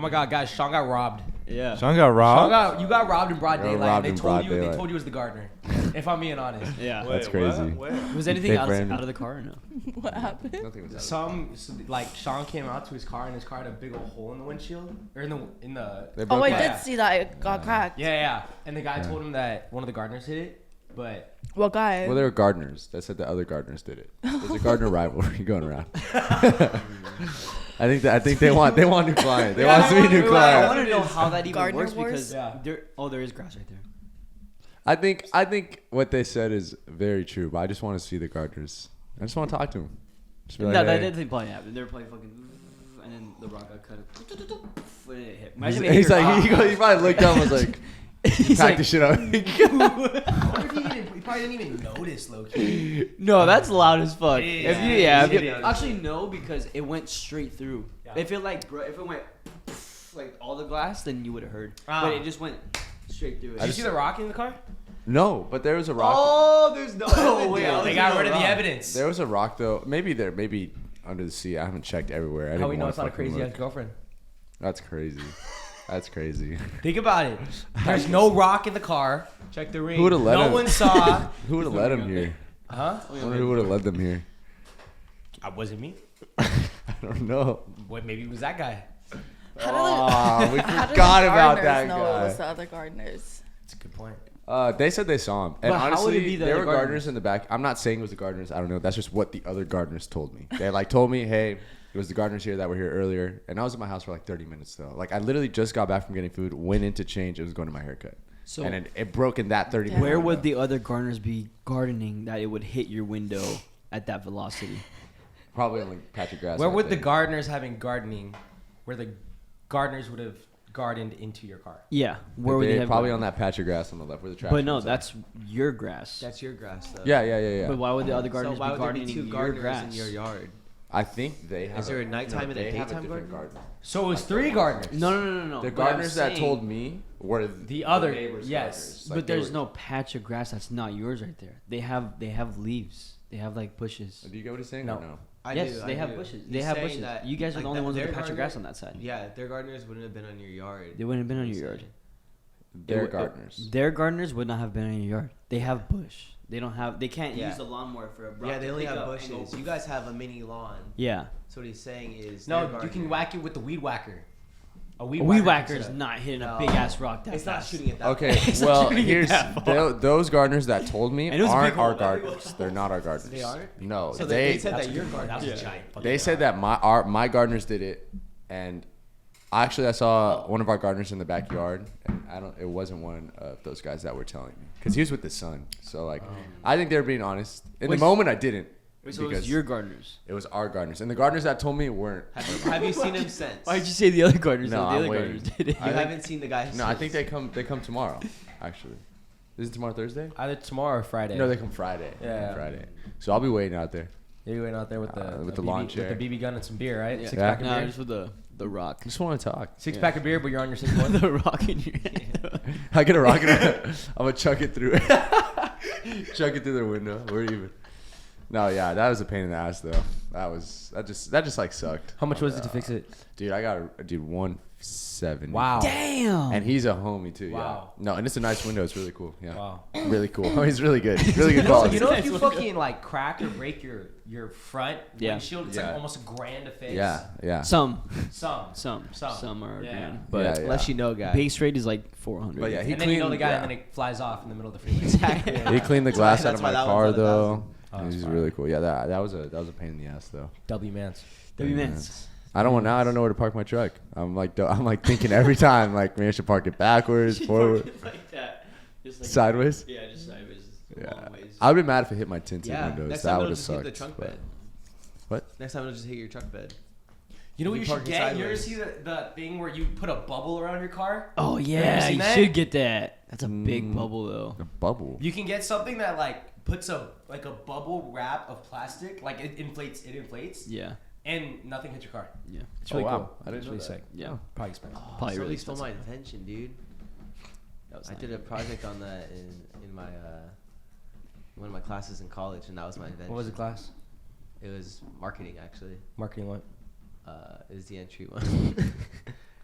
my God, guys, Sean got robbed. Yeah. Sean got robbed? You got robbed in broad Got daylight. robbed They in told broad you. They daylight. told you it was the gardener. If I'm being honest. Yeah. That's crazy. Was anything out Brandon. of the car or no? What happened? Nothing was Like Sean came out to his car and his car had a big old hole in the windshield or in the. They Oh, broke I it. did see that. It got cracked. Yeah. And the guy told him that one of the gardeners hit it, but What guy? Well, they were gardeners. That said the other gardeners did it. There's a gardener rivalry going around. I think they want new client. They want to be new I client. want to know how that even Gardener works wars? because there is grass right there. I think what they said is very true, but I just want to see the gardeners. I just want to talk to them. Just be like, No, that hey. didn't probably happen. They were playing fucking, and then the rock got cut. And it hit. He's, Imagine if it he's hit your like, car. he probably looked down and was like, He's pack like, the shit up. he probably didn't even notice, low key. no, that's loud as fuck. It is. If you, Yeah, if it you- is. actually no, because it went straight through. Yeah. If it went like all the glass, then you would have heard. Ah. But it just went straight through it. Did you see the rock in the car? No, but there was a rock. Oh, there's no way. They got rid of the evidence. There was a rock though. Maybe under the sea. I haven't checked everywhere. I How didn't we know wanna it's not a fucking crazy look. ass girlfriend? That's crazy. That's crazy. Think about it. There's no rock in the car. Check the ring. Who would have let No him? one saw. Who would have let him here? Huh? I wonder who would have led them here. Was it me? I don't know. What? Maybe it was that guy. How We did the forgot about gardeners that know it was guy. the other gardeners? That's a good point. They said they saw him, and But how would honestly, it be the there other were gardeners gardeners? in the back. I'm not saying it was the gardeners. I don't know. That's just what the other gardeners told me. They like told me, "Hey, it was the gardeners here that were here earlier." And I was at my house for like 30 minutes though. Like I literally just got back from getting food, went in to change. It was going to my haircut, So and it broke in that 30 Yeah. minutes. where would the other gardeners be gardening that it would hit your window at that velocity? Probably on like patch of grass. Where I would the think. gardeners having gardening, where the gardeners would have gardened into your car? Yeah, where would they have probably gardened? on that patch of grass on the left where the trash. But no, was at. that's your grass. That's your grass, though. Yeah. But why would the other So gardeners why be would there gardening be two your gardeners grass? in your yard? I think they have. Is there a nighttime and a they have daytime different garden? garden. So it was 3 gardeners. No. The But gardeners I'm that saying- told me were The other- neighbors' yes. gardeners. Like, But they there's were- no patch of grass that's not yours right there. They have leaves. They have like bushes. Do you get what he's saying? No. Or no. Yes, they have bushes. They have bushes. You guys are the only ones with a patch of grass on that side. Yeah, their gardeners wouldn't have been on your yard. They wouldn't have been on your yard. Their gardeners. Their gardeners would not have been in your yard. They have bush. They don't have. They can't Yeah. use the lawnmower for a rock Yeah, they to only pick have up and go- bushes. You guys have a mini lawn. Yeah. So what he's saying is No, their you gardener- can whack it with the weed whacker. A weed whacker is can- not hitting a No. big ass rock that It's not fast. shooting it that Okay, fast. well, shooting it here's that far. those gardeners that told me And it was a aren't big hole, our that big gardeners. They're not our gardeners. They aren't? No, So they they said That's that a your good point. garden. That was a giant fucking they said that my gardeners did it, and actually I saw one of our gardeners in the backyard, and it wasn't one of those guys that were telling me because he was with the son. So like, I think they were being honest. In the Wait, moment, I didn't. So it because was your gardeners. it was our gardeners, and the gardeners that told me weren't. Have you seen him since? Why'd you say the other gardeners? No, though? The I'm other waiting. gardeners did it. You I think- haven't seen the guy. No, I think they come tomorrow. Actually, is it tomorrow Thursday? Either tomorrow or Friday. No, they come Friday. They come Yeah. Friday. So I'll be waiting out there. You went out there with the With the BB lawn chair. with the BB gun and some beer, right? Yeah. Six pack of No, beer. just with the rock. Just want to talk. Six pack of beer, but you're on your sixth one. the rock in your hand. I get a rocket. I'm gonna chuck it through. Chuck it through their window. We're even. No, yeah, that was a pain in the ass though. That just like sucked. How much was it to fix it? Dude, I got a dude 170. Wow. Damn. And he's a homie too. Wow. Yeah. No, and it's a nice window. It's really cool. Yeah. Wow. Really cool. Oh, he's really good. Really good quality. You know if you fucking like crack or break your front Yeah. windshield, it's Yeah. like almost a grand to fix. Yeah. Yeah. Some Some. are Yeah. grand. But But yeah. Let you know, guy. base rate is like 400. But yeah, he And then you know the cleaned- guy, yeah. and then it flies off in the middle of the freeway. Exactly. He cleaned the glass out That's of why my that car one's at though. Oh, that's He's fire. really cool. Yeah, that was a pain in the ass though. W Mans. W Yeah. Mans. I don't know where to park my truck. I'm like thinking every time like maybe I should park it backwards, forward, like that. Just like sideways. Yeah, just sideways. Yeah. Long ways. I would be mad if it hit my tinted Yeah. windows. Next That time would it'll have just hit sucked. the trunk but- bed. What? Next time it'll just hit your truck bed. You know what You you should park it get? You ever sideways. see the thing where you put a bubble around your car? Oh Have yeah, you you seen that? should get that. That's a big bubble though. A bubble. You can get something that like puts a bubble wrap of plastic, like it inflates, Yeah. and nothing hits your car. Yeah. It's really Oh, wow. cool. I didn't It's know really that. sick. Yeah. Probably expensive. Probably Somebody really stole expensive. my attention, dude. That was I not did a good. project on that in my one of my classes in college, and that was my invention. What was the class? It was marketing, actually. Marketing what? Is the entry one.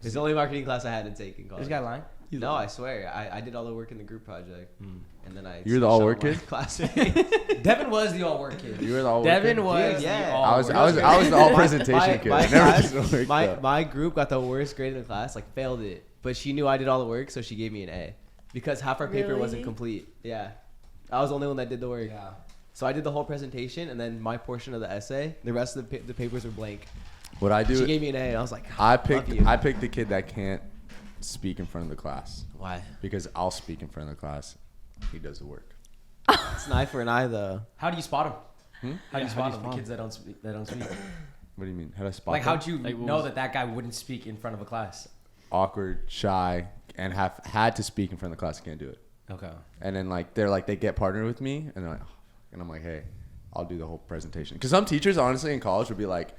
It's the only marketing class I had to take in college. This guy lying? No, I swear. I did all the work in the group project. And then I. You're the switched all out work my kid? Classmate. Devin was the all work kid. You were the all Devin work was Yeah. the all I was work I was the all presentation my, kid. My, I never class, did the work, my, though. my group got the worst grade in the class, like failed it. But she knew I did all the work, so she gave me an A. Because half our paper wasn't Really? complete. Yeah. I was the only one that did the work. Yeah. So I did the whole presentation, and then my portion of the essay, the rest of the papers were blank. What I She do, gave me an A, and I was like, I love picked you. the kid that can't speak in front of the class Why? because I'll speak in front of the class. He does the work. It's an eye for an eye, though. How do you spot him? Hmm? How do you Yeah, spot them? The kids that don't speak. What do you mean? How do I spot Like, them? how'd you Like, what know was- that guy wouldn't speak in front of a class? Awkward, shy, and have had to speak in front of the class and can't do it. Okay. And then they get partnered with me, and they're like, and I'm like, hey, I'll do the whole presentation. Because some teachers, honestly, in college would be like,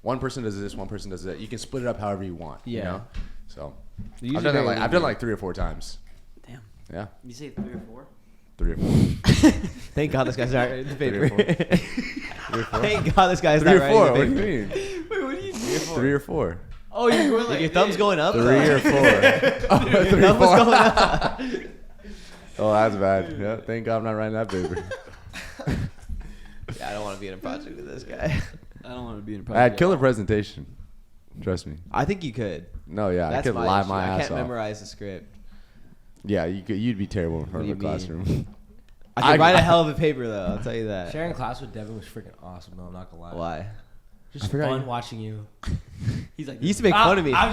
one person does this, one person does that. You can split it up however you want. You Yeah. know? So Usually I've done very that lenient. like 3 or 4 times. Damn. Yeah, You say 3 or 4? 3 or 4. Thank God this guy's not writing the 3 paper. or 4. 3 or 4. Thank God this guy's 3 not or 4. writing What the do you paper. mean? Wait, what do you do? 3 or 4. Oh, you're going like Your thumb's going up. 3 though. or 4. Oh, 3 or Thumb was 4. going up. Oh, that's bad. Yeah, thank God I'm not writing that paper. Yeah, I don't want to be in a project with this guy. I don't want to be in a I project. had killer presentation. Trust me. I think you could. No, yeah, That's I could my lie issue. my I ass can't off. memorize the script. Yeah, you'd be terrible in front What of a do you mean? classroom. I could write a hell of a paper though. I'll tell you that. Sharing class with Devin was freaking awesome, though. I'm not gonna lie. Why? Just forgot fun you- watching you. He's like, You used to make fun of me. I'm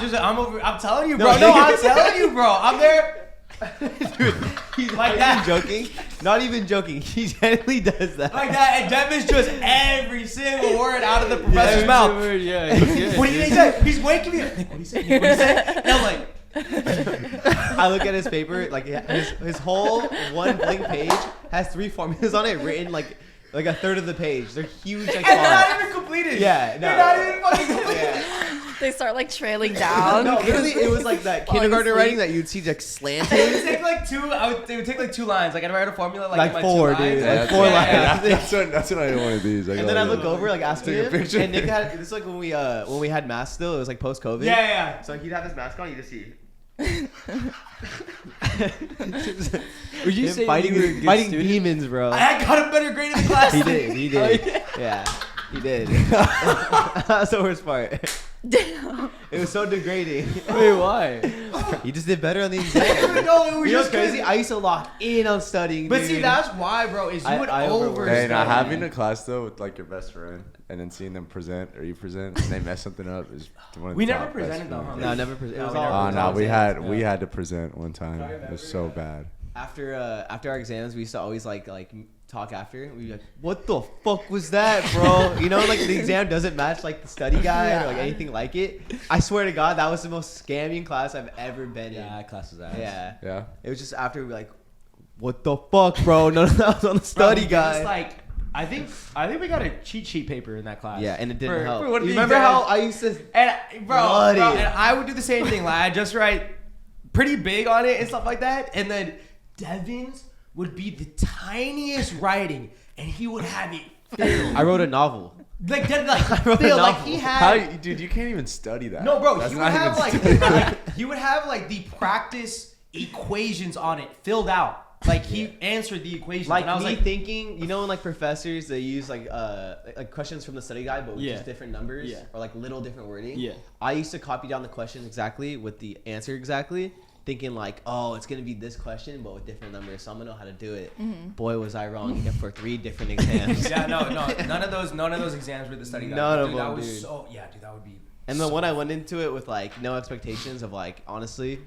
telling you, No, bro. No, nigga. I'm telling you, bro. I'm there. Dude, he's Like not that. even joking. Not even joking. He genuinely does that. Like that, and Devin's just every single word out of the professor's mouth. Yeah. What do you say? He's waking me up. Nick, what do you say? Nick, what do you say? And I'm like, I look at his paper, like his whole one blank page has 3 formulas on it written like a third of the page. They're huge like and they're not font. even completed. Yeah, no. They're not even fucking completed. Yeah. They start like trailing down. No, literally, it was like that Falling kindergarten asleep. writing that you'd see like It would slanted. take like 2. It would take like 2 lines. Like I'd write a formula like Like in my 4, 2 lines. dude. Yeah, Like 4 lines. That's what I didn't want to do. And then I look over, like asking Take a him, picture. and Nick had this is like when we had masks still. It was like post COVID. Yeah. So he'd have his mask on. You just see. Would you Him say fighting you were a good fighting student? demons, bro? I got a better grade in the class. He than did. you. He did. Yeah, he did. That's the worst part. Damn. It was so degrading. Wait, why? He just did better on the No, exam. it was You know what's just crazy? I used to lock in on studying. But dude. see, that's why, bro. Is you I would overworked. Hey, now overstudy. having a class though with like your best friend and then seeing them present or you present and they mess something up is one of the We never top best presented though, feelings. huh? No, never. It was No, we all. never Oh it was no, all we exams. had had to present one time. It was so bad. After our exams, we used to always like talk after. We'd be like, "What the fuck was that, bro?" You know, like the exam doesn't match like the study guide or like anything like it. I swear to God, that was the most scamming class I've ever been Yeah, in. that class was ass. Yeah, Yeah. it was just after we were like, "What the fuck, bro?" None of that was on the Bro, study it's guide. like I think we got a cheat sheet paper in that class. Yeah, and it didn't For- help. for one of You the remember exams. how I used to? And Bloody. bro, and I would do the same thing. Like I just write pretty big on it and stuff like that, and then Devin's would be the tiniest writing, and he would have it filled. I wrote a novel. Like Devin, like wrote a filled. Like novel. he How, had. dude, you can't even study that. No, bro, That's he would not have even like, study. he would have like the practice equations on it filled out. Like he answered the equations. Like and I was me like, thinking, you know, when like professors they use like questions from the study guide, but with Yeah. just different numbers Yeah. or like little different wording. Yeah. I used to copy down the question exactly with the answer exactly, thinking like, oh, it's gonna be this question but with different numbers, so I'm gonna know how to do it. Boy, was I wrong for 3 different exams. yeah, no, none of those exams were the study guide. None of Dude, them, that was dude. so dude, that would be. And the so one I went into it with like no expectations of like honestly,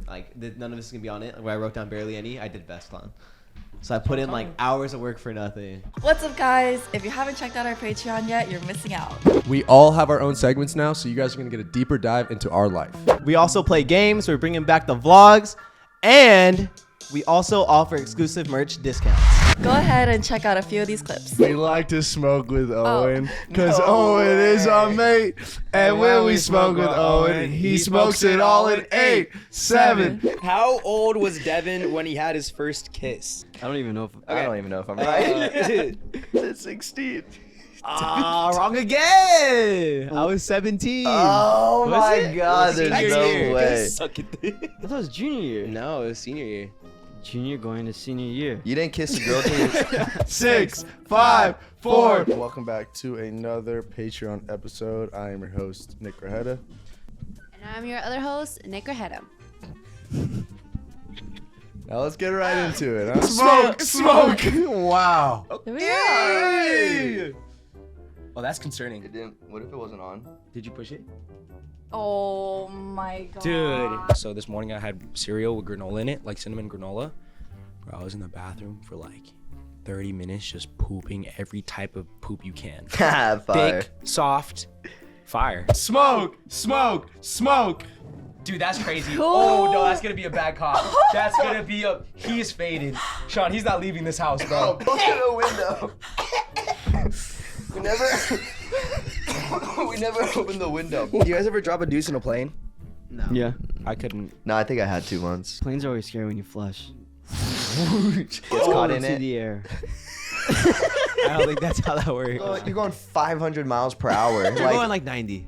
like none of this is gonna be on it. Where I wrote down barely any, I did best on. So I put in like hours of work for nothing. What's up, guys? If you haven't checked out our Patreon yet, you're missing out. We all have our own segments now, so you guys are going to get a deeper dive into our life. We also play games. We're bringing back the vlogs, and we also offer exclusive merch discounts. Go ahead and check out a few of these clips. We like to smoke with Owen, no Owen is our way. mate. And when we smoke with Owen, he smokes it all in 8, 7. How old was Devin when he had his first kiss? I don't even know if I don't even know if I'm right. It's 16. Ah, Wrong again. I was 17. Oh Was my it? god, Senior there's no year. way. Suck it. I thought it was junior year. No, it was senior year. Junior going to senior year. You didn't kiss a girl till you 6, 5, 4. Welcome back to another Patreon episode. I am your host, Nick Grajeda. And I'm your other host, Nick Grajeda. Now let's get right into it. Huh? Smoke. Wow. There we go. Oh, that's concerning. It didn't. What if it wasn't on? Did you push it? Oh my god. Dude. So this morning I had cereal with granola in it, like cinnamon granola. Bro, I was in the bathroom for like 30 minutes just pooping every type of poop you can. Fire. Thick, soft, fire. Smoke. Dude, that's crazy. Oh, no, that's going to be a bad cop. That's going to be a... He is faded. Sean, he's not leaving this house, bro. Poke in the window. we never opened the window. Do you guys ever drop a deuce in a plane? No. Yeah. I couldn't. No, I think I had 2 once. Planes are always scary when you flush. Gets caught in Into it. the air. I don't think that's how that works. You're going 500 miles per hour. You're going like 90.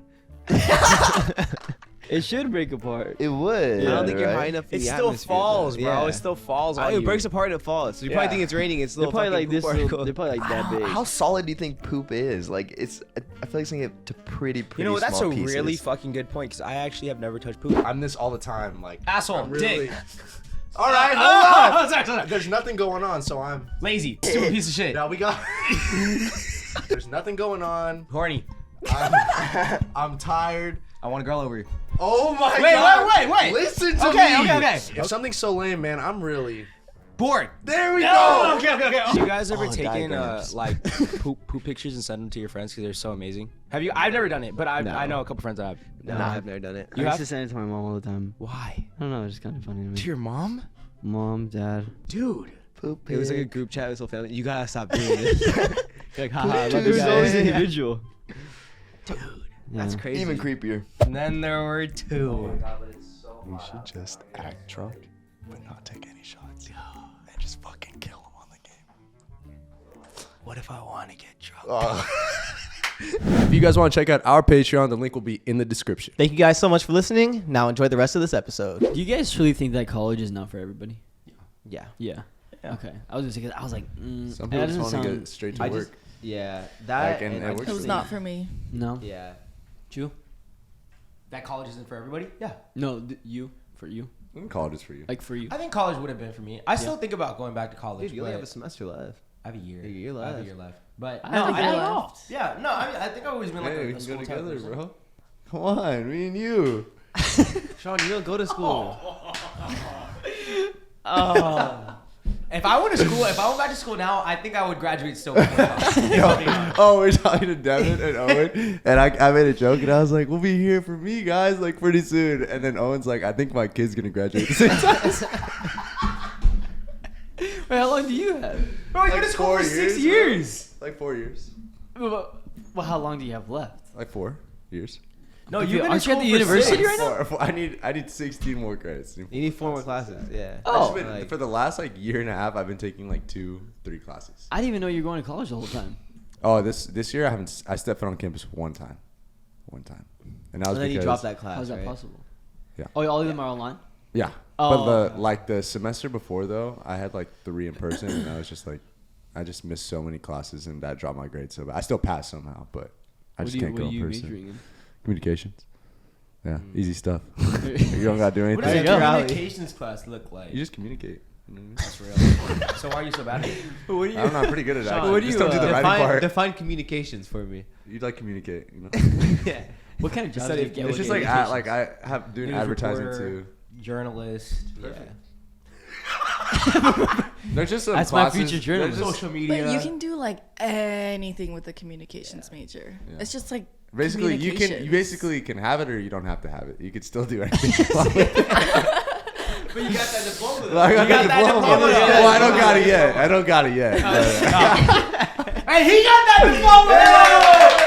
It should break apart. it would. I don't think you're right? high enough for It the still atmosphere, falls, though. bro. Yeah. It still falls on It you. breaks apart and it falls. So you probably Yeah. think it's raining. It's They're little probably like fucking this. poop Little, particle. they're probably like that big. How solid do you think poop is? Like, I feel like it's gonna get to pretty You know what? That's a small really pieces. fucking good point because I actually have never touched poop. I'm this all the time. Like, Asshole, I'm really... dick. All right, hold on. Sorry. There's nothing going on, so I'm... Lazy, stupid piece of shit. Now we got... There's nothing going on. Horny. I'm tired. I want a girl over you. Oh my Wait, god. wait. Listen to Okay, me. okay. If something's so lame, man, I'm really... Bored. There we Oh, go. okay. You guys ever Oh, taken diagrams. like poop pictures and send them to your friends because they're so amazing? Have you? I've never done it, but I know a couple friends that have. No, I've never done it. I used to send it to my mom all the time. Why? I don't know. It's just kind of funny to me. To your mom? Mom, dad. Dude. Poop. It was like a group chat with his whole family. You gotta stop doing this. You're like, haha, I love It you was always guys. individual. Dude. That's Yeah. crazy. Even creepier. And then there were two. We should just act drunk, but not take any shots. And just fucking kill him on the game. What if I want to get drunk? Oh. If you guys want to check out our Patreon, the link will be in the description. Thank you guys so much for listening. Now enjoy the rest of this episode. Do you guys truly think that college is not for everybody? Yeah. Yeah. Okay. I was gonna say, 'cause I was like, Some that people just doesn't want to sound. get straight to I work. just, yeah. That Like, and it works It was not for me. No. Yeah. You? That college isn't for everybody? Yeah. No. You. For you. College is for you. Like for you. I think college would have been for me. I still think about going back to college. Dude, you only but have a semester left. I have a year. A year I have a left. year left. But I no, have a I year don't know. left. Yeah, no, I mean, I think I've always been like Hey, we a can go school type together, person. bro. Come on, me and you. Sean, you don't go to school. Oh. If I went back to school now, I think I would graduate still. Oh, we're talking to Devin and Owen, and I made a joke, and I was like, "We'll be here for me, guys, like pretty soon." And then Owen's like, "I think my kid's gonna graduate at the same time." Wait, how long do you have? Bro, he's Like been to school 4 for 6 years, years. Like 4 years. Well, how long do you have left? Like 4 years. No, Dude, you've been aren't to you at school the for university 6. right now? Four. I need 16 more credits. You need 4 more classes. Yeah. Oh. Like- For the last like year and a half, I've been taking like 2-3 classes. I didn't even know you were going to college the whole time. Oh, this year I stepped foot on campus one time, and that was And then because you dropped that class. How's that right? possible? Yeah. Oh, all of them are online? Yeah. Oh, But the semester before though, I had like 3 in person, and I was just like, I just missed so many classes, and that dropped my grades so bad. I still passed somehow, but I just can't go in person. majoring in? Communications. Yeah, easy stuff. You don't gotta do What anything. does a go. communications class look like? You just communicate. You know what That's real. So why are you so bad at it? What do I mean? I don't know. I'm pretty good at it. Sean, actually. what do Just you, don't do the writing part. define communications for me. You like communicate. You know. Yeah. What kind of jobs do Study you get It's with just communications? like I have doing News advertising reporter, too. Journalist. There's just some That's my classes- future journalist. there's just- Social media. But you can do like anything with the communications major. Yeah. It's just like Basically, you communications. basically can have it or you don't have to have it. You could still do anything you want with it. But you got that diploma. Though. Like, I You got that diploma. diploma, though. Well, I don't got it yet. I don't got it yet. Hey, he got that diploma.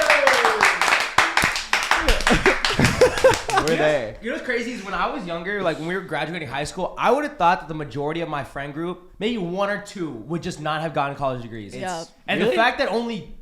We're there. You know what's crazy is when I was younger, like when we were graduating high school, I would have thought that the majority of my friend group, maybe 1 or 2, would just not have gotten college degrees. Yeah. And Really? the fact that only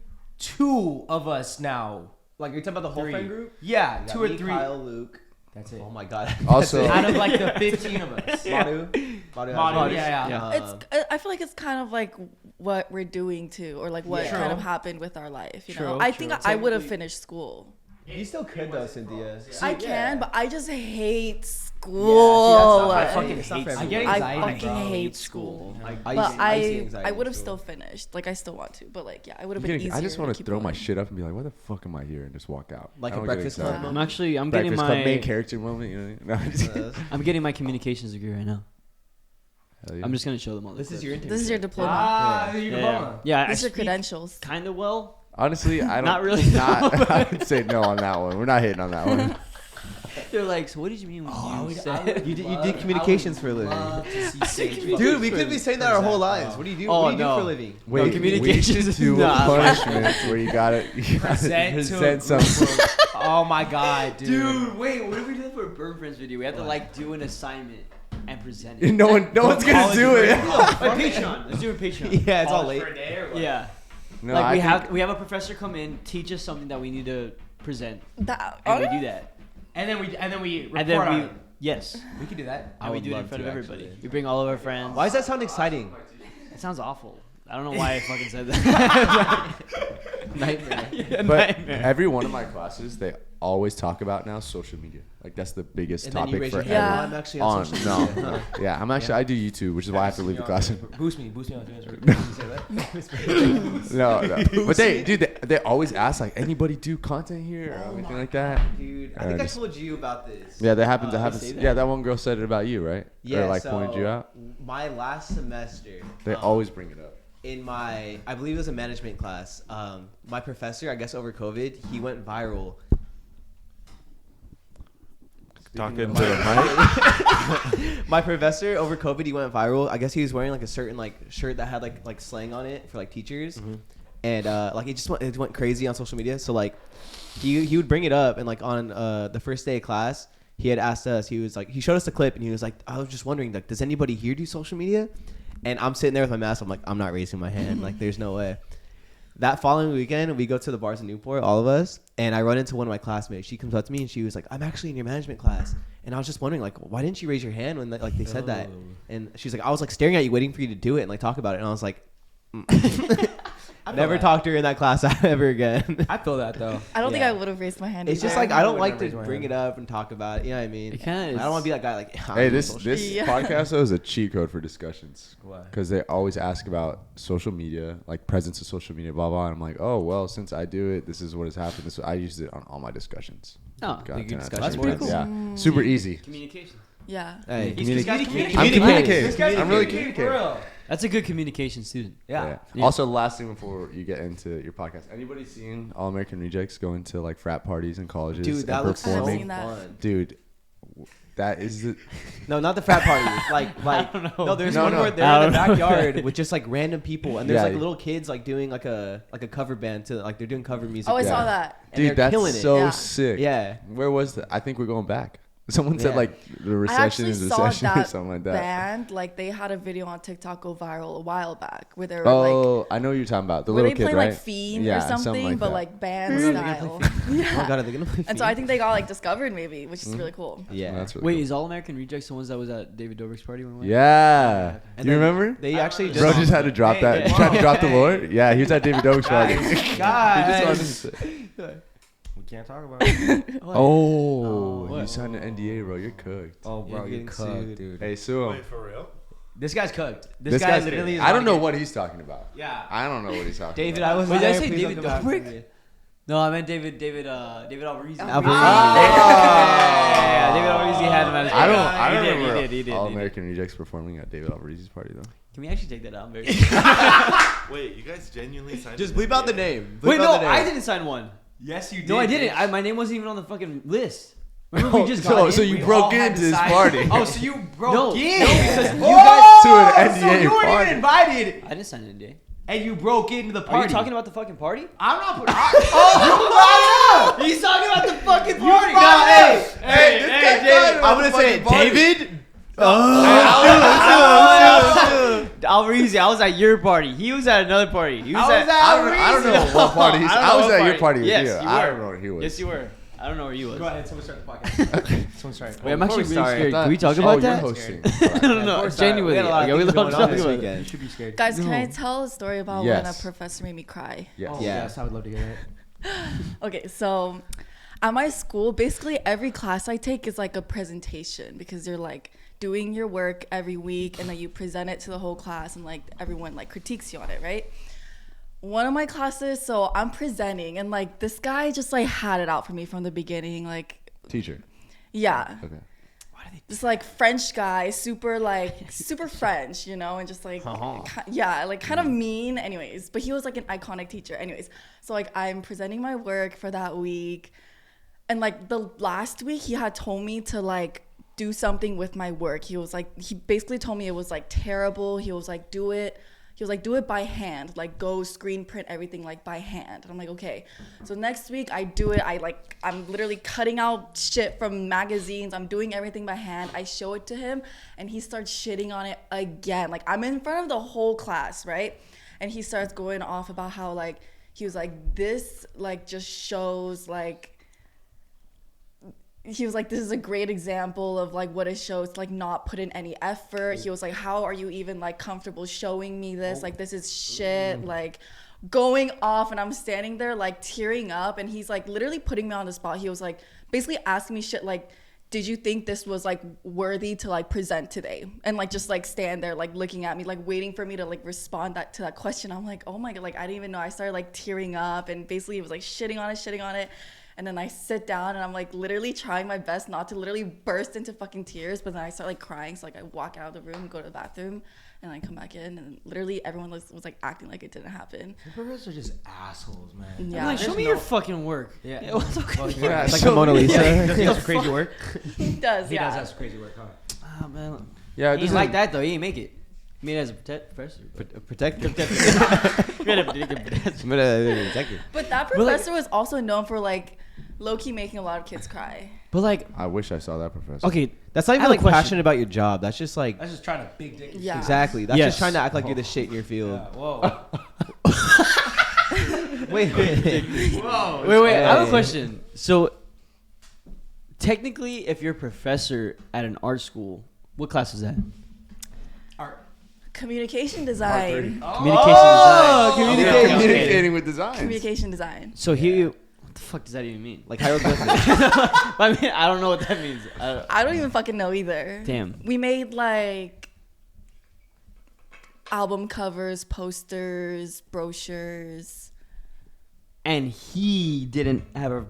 2 of us now. Like, you're talking about the whole 3. friend group? Yeah, You got 2 or me, 3. Kyle, Luke. That's it. Oh my god. Also- Out of like the 15 of us. Maru. Maru, yeah. Yeah. I feel like it's kind of like what we're doing too, or like what Yeah. kind of True. happened with our life. You True, know, I true. think I would have finished school. You still could though, Cynthia. I can, but I just hate school. I fucking it's not hate for school. everyone. I get I anxiety, fucking bro. hate school. I But used to get anxiety I would in have school. still finished. Like I still want to, but like yeah, I would have You been kidding? easier. I just want to keep throw my going. shit up and be like, why the fuck am I here? And just walk out. Like I a don't get breakfast excited. club I'm getting Breakfast Club main my character moment. You know? No, I'm just- I'm getting my communications degree right now. Hell yeah. I'm just gonna show them all. This is your internship. This is your diploma. Ah, yeah. your Yeah, diploma. yeah. These are credentials. Kind of well. Honestly, I don't. Not really. I would say no on that one. We're not hitting on that one. They're like, so what did you mean when you said? You did communications for a living. Dude, we could be saying that our whole lives. What do you do? Oh, What do you do no. for a living? Wait, communications we is should do not- a punishment where you gotta present something. Oh my god, dude. Dude, wait, what if we did it for a BURB Friends video? We have to like do an assignment and present it. No one's gonna do it. Like Patreon. Let's do it Patreon. Yeah, it's all late. Yeah. No, Like I think- we have a professor come in, teach us something that we need to present, That, and we do that. And then we report And then on we it. yes, We could do that. and we would do it in love front to, of everybody. actually. We bring all of our friends. Why does that sound exciting? It sounds awful. I don't know why I fucking said that. Nightmare. But every one of my classes, they always talk about now social media. Like that's the biggest And then you topic raise for your hand. Yeah. "Oh, I'm actually on social no, media. yeah, I'm actually I do YouTube, which is why I have to leave the class. Boost me on Twitter. No, but they always ask like anybody do content here or anything like that. Dude, I Yeah, think I just- told you about this. Yeah, that happens. That they happens. say that? Yeah, that one girl said it about you, right? Yeah, or like so pointed you out. my last semester, They always bring it up. in my, I believe it was a management class, my professor, I guess over COVID, he went viral. Talking to the mic. My professor over COVID, he went viral. I guess he was wearing like a certain like shirt that had like slang on it for like teachers, and like it went crazy on social media. So like he would bring it up, and like on the first day of class, he had asked us. He was like, he showed us the clip, and he was like, I was just wondering, like, does anybody here do social media? And I'm sitting there with my mask. I'm like, I'm not raising my hand. Like, there's no way. That following weekend, we go to the bars in Newport, all of us, and I run into one of my classmates. She comes up to me and she was like, I'm actually in your management class. And I was just wondering, like, why didn't you raise your hand when like they said that? And she's like, I was like staring at you, waiting for you to do it and like talk about it. And I was like, never talked to her in that class ever again. I feel that though. I don't think Yeah. I would have raised my hand. It's just either. like I don't would like never to raise my bring hand. it up and talk about it. You know what I mean? It kinda I don't want to be that guy. Like, Hey, this Yeah. podcast though is a cheat code for discussions. Why? Because they always ask about social media, like presence of social media, blah blah. And I'm like, oh well, since I do it, this is what has happened. This I used it on all my discussions. Oh, Content discussion That's boards. pretty cool. Yeah, super easy. communication. Yeah. Hey, He's communicate. I'm communicating. This guy's I'm really communicating for communicating. real. That's a good communication student. Yeah. Yeah. Also, last thing before you get into your podcast, anybody seen All American Rejects going to like frat parties in colleges? Dude, that and looks so I haven't performing? seen that. fun. Dude, that is the. No, not the frat party. Like don't know. no, there's No, one no. where they're I in the don't know. backyard with just like random people, and there's Yeah. like little kids like doing like a cover band to like they're doing cover music. Oh, I Yeah. saw that. And they're Dude, that's killing it. so Yeah. sick. Yeah. Where was that? I think we're going back. Someone said Yeah. like the I recession actually is saw recession or that something like that. band. Like they had a video on TikTok go viral a while back where they were like, Oh, I know what you're talking about. The were little they kid, playing right? like Fiend Yeah, or something something, like but that. like band They're gonna style. play Oh my Yeah. god, are they gonna play? And so I think they got like discovered maybe, which is really cool. Yeah. That's really Wait, cool. is All American Rejects the ones that was at David Dobrik's party when we went? Yeah. And You then remember? They actually just. Bro just had to drop that. You tried to drop the Lord? Yeah, he was at David Dobrik's party. He just wanted to say- We can't talk about it. Oh, you what? signed an NDA, bro. You're cooked. Oh, bro, You're you're getting cooked, sued. dude. Hey, sue him. For real? This guy's cooked. This guy guy's literally. Is I don't about know to what he's talking about. Yeah. I don't know what he's talking David, about. I was. Wait, did I there. say Please David don't come after Dobrik? me. No, I meant David Alvarez. Alvarez. Yeah, David Alvarez had him at his I don't. party. I He don't did, remember he did. All American Rejects performing at David Alvarez's party though. Can we actually take that out? I'm very Wait, you guys genuinely signed Just an bleep out the NDA? name. Wait, Bleep no, out the name. I didn't sign one. Yes, you did. No, I didn't. bitch. My name wasn't even on the fucking list. Remember we just got so, in? so you We broke all had into to his sign- party. Oh, so you broke No, in? no, because you Oh, To an NDA so you weren't party. even invited, I didn't sign an NDA. and you broke into the party. Are you talking about the fucking party? I'm not. Oh, you He's talking about the fucking brought party. it up. Hey, this hey, guy's talking about I'm gonna the say it. fucking party. David. I'll reuse it. I was at your party. He was at another party. He was at. I don't know what party. I was at your party with Yes, you. you I were. don't know where he was. Yes, you were. I don't know where you was. Go ahead, someone start the podcast. Someone start. Wait, I'm actually really Sorry, I scared. thought- Can we talk Oh, about you're that? hosting. No, genuinely. We had a lot of Okay, we things don't going on talk this about it. weekend. You should be scared. Guys, can I No. tell a story about Yes. when a professor made me cry? Yes. Oh, Yeah. yes, I would love to hear that. Okay, so at my school, basically every class I take is like a presentation because you're like doing your work every week and then you present it to the whole class and like everyone like critiques you on it, right? One of my classes, so I'm presenting and like this guy just like had it out for me from the beginning, like Teacher. yeah. Okay. This like French guy, super French, you know, and just like yeah, like kind of mean anyways, but he was like an iconic teacher anyways. So like I'm presenting my work for that week and like the last week he had told me to like do something with my work. He basically told me it was like terrible. He was like do it by hand, like go screen print everything like by hand. And I'm like, okay. So next week I do it. I'm literally cutting out shit from magazines. I'm doing everything by hand. I show it to him and he starts shitting on it again. Like I'm in front of the whole class, right? And he starts going off about how like, he was like, this like just shows like, he was like, this is a great example of like what it shows, like not put in any effort. He was like, how are you even like comfortable showing me this? Like this is shit, like going off. And I'm standing there like tearing up and he's like literally putting me on the spot. He was like basically asking me shit like, did you think this was like worthy to like present today? And like just like stand there like looking at me, like waiting for me to like respond to that question. I'm like, oh my God, like I didn't even know. I started like tearing up and basically he was like shitting on it. And then I sit down and I'm like literally trying my best not to literally burst into fucking tears, but then I start like crying. So like I walk out of the room, go to the bathroom, and I come back in, and literally everyone was like acting like it didn't happen. Professors are just assholes, man. Yeah. I'm like, show me your fucking work. Yeah. What's okay? Yeah, It's like the Mona Lisa. Does he have some crazy work? He does, He yeah. does have some crazy work, huh? Oh, man. Yeah, He ain't like that though. He ain't make it. I mean, as a professor. Protector. But that professor was also known for like low-key making a lot of kids cry. But like, I wish I saw that professor. okay, That's not I even have a like question. passionate about your job. That's just like That's just trying to big dick. Yeah. exactly. That's Yes. just trying to act like you're the shit in your field. Yeah, whoa. Wait. Whoa. wait. I have a Hey. question. So, technically, if you're a professor at an art school, what class is that? Art. Communication design. Communicating with designs. Communication design. So here, what the fuck does that even mean? Like hieroglyphics. I mean, I don't know what that means. I don't even fucking know either. Damn. We made like album covers, posters, brochures. And he didn't have a.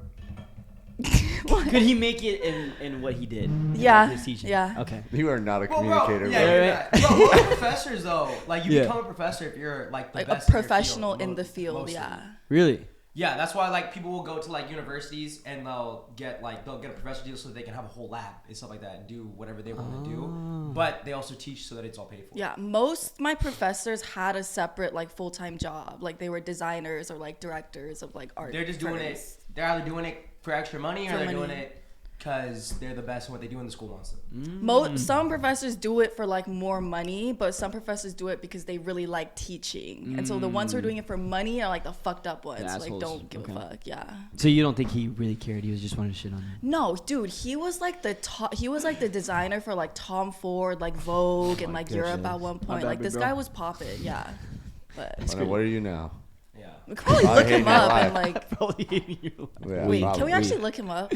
Could he make it in what he did? Yeah, His teaching? yeah. Okay. You are not a Well, communicator, bro, bro. yeah, you're not. Bro, most professors though, like you Yeah. become a professor if you're like the Like a best in your professional field, in the field, mostly. yeah. Really? Yeah, that's why like people will go to like universities and they'll get a professor deal so that they can have a whole lab and stuff like that and do whatever they want to do. But they also teach so that it's all paid for. Yeah, most my professors had a separate like full-time job. Like they were designers or like directors of like art. They're just doing it. firms. They're either doing it for extra money or For they're money. doing it because they're the best in what they do and the school wants them. Some professors do it for like more money, but some professors do it because they really like teaching. And so the ones who are doing it for money are like the fucked up ones. The Like assholes. don't give Okay. a fuck. Yeah. So you don't think he really cared? He was just wanting to shit on you? No, dude, he was like the designer for like Tom Ford, like Vogue, and like Europe at one point. bad, Like big this bro. guy was popping. Yeah. But I know, what are you now? Yeah. we could probably I look hate him my up life. and like. Probably hating you. Yeah, Wait, can we probably. actually look him up?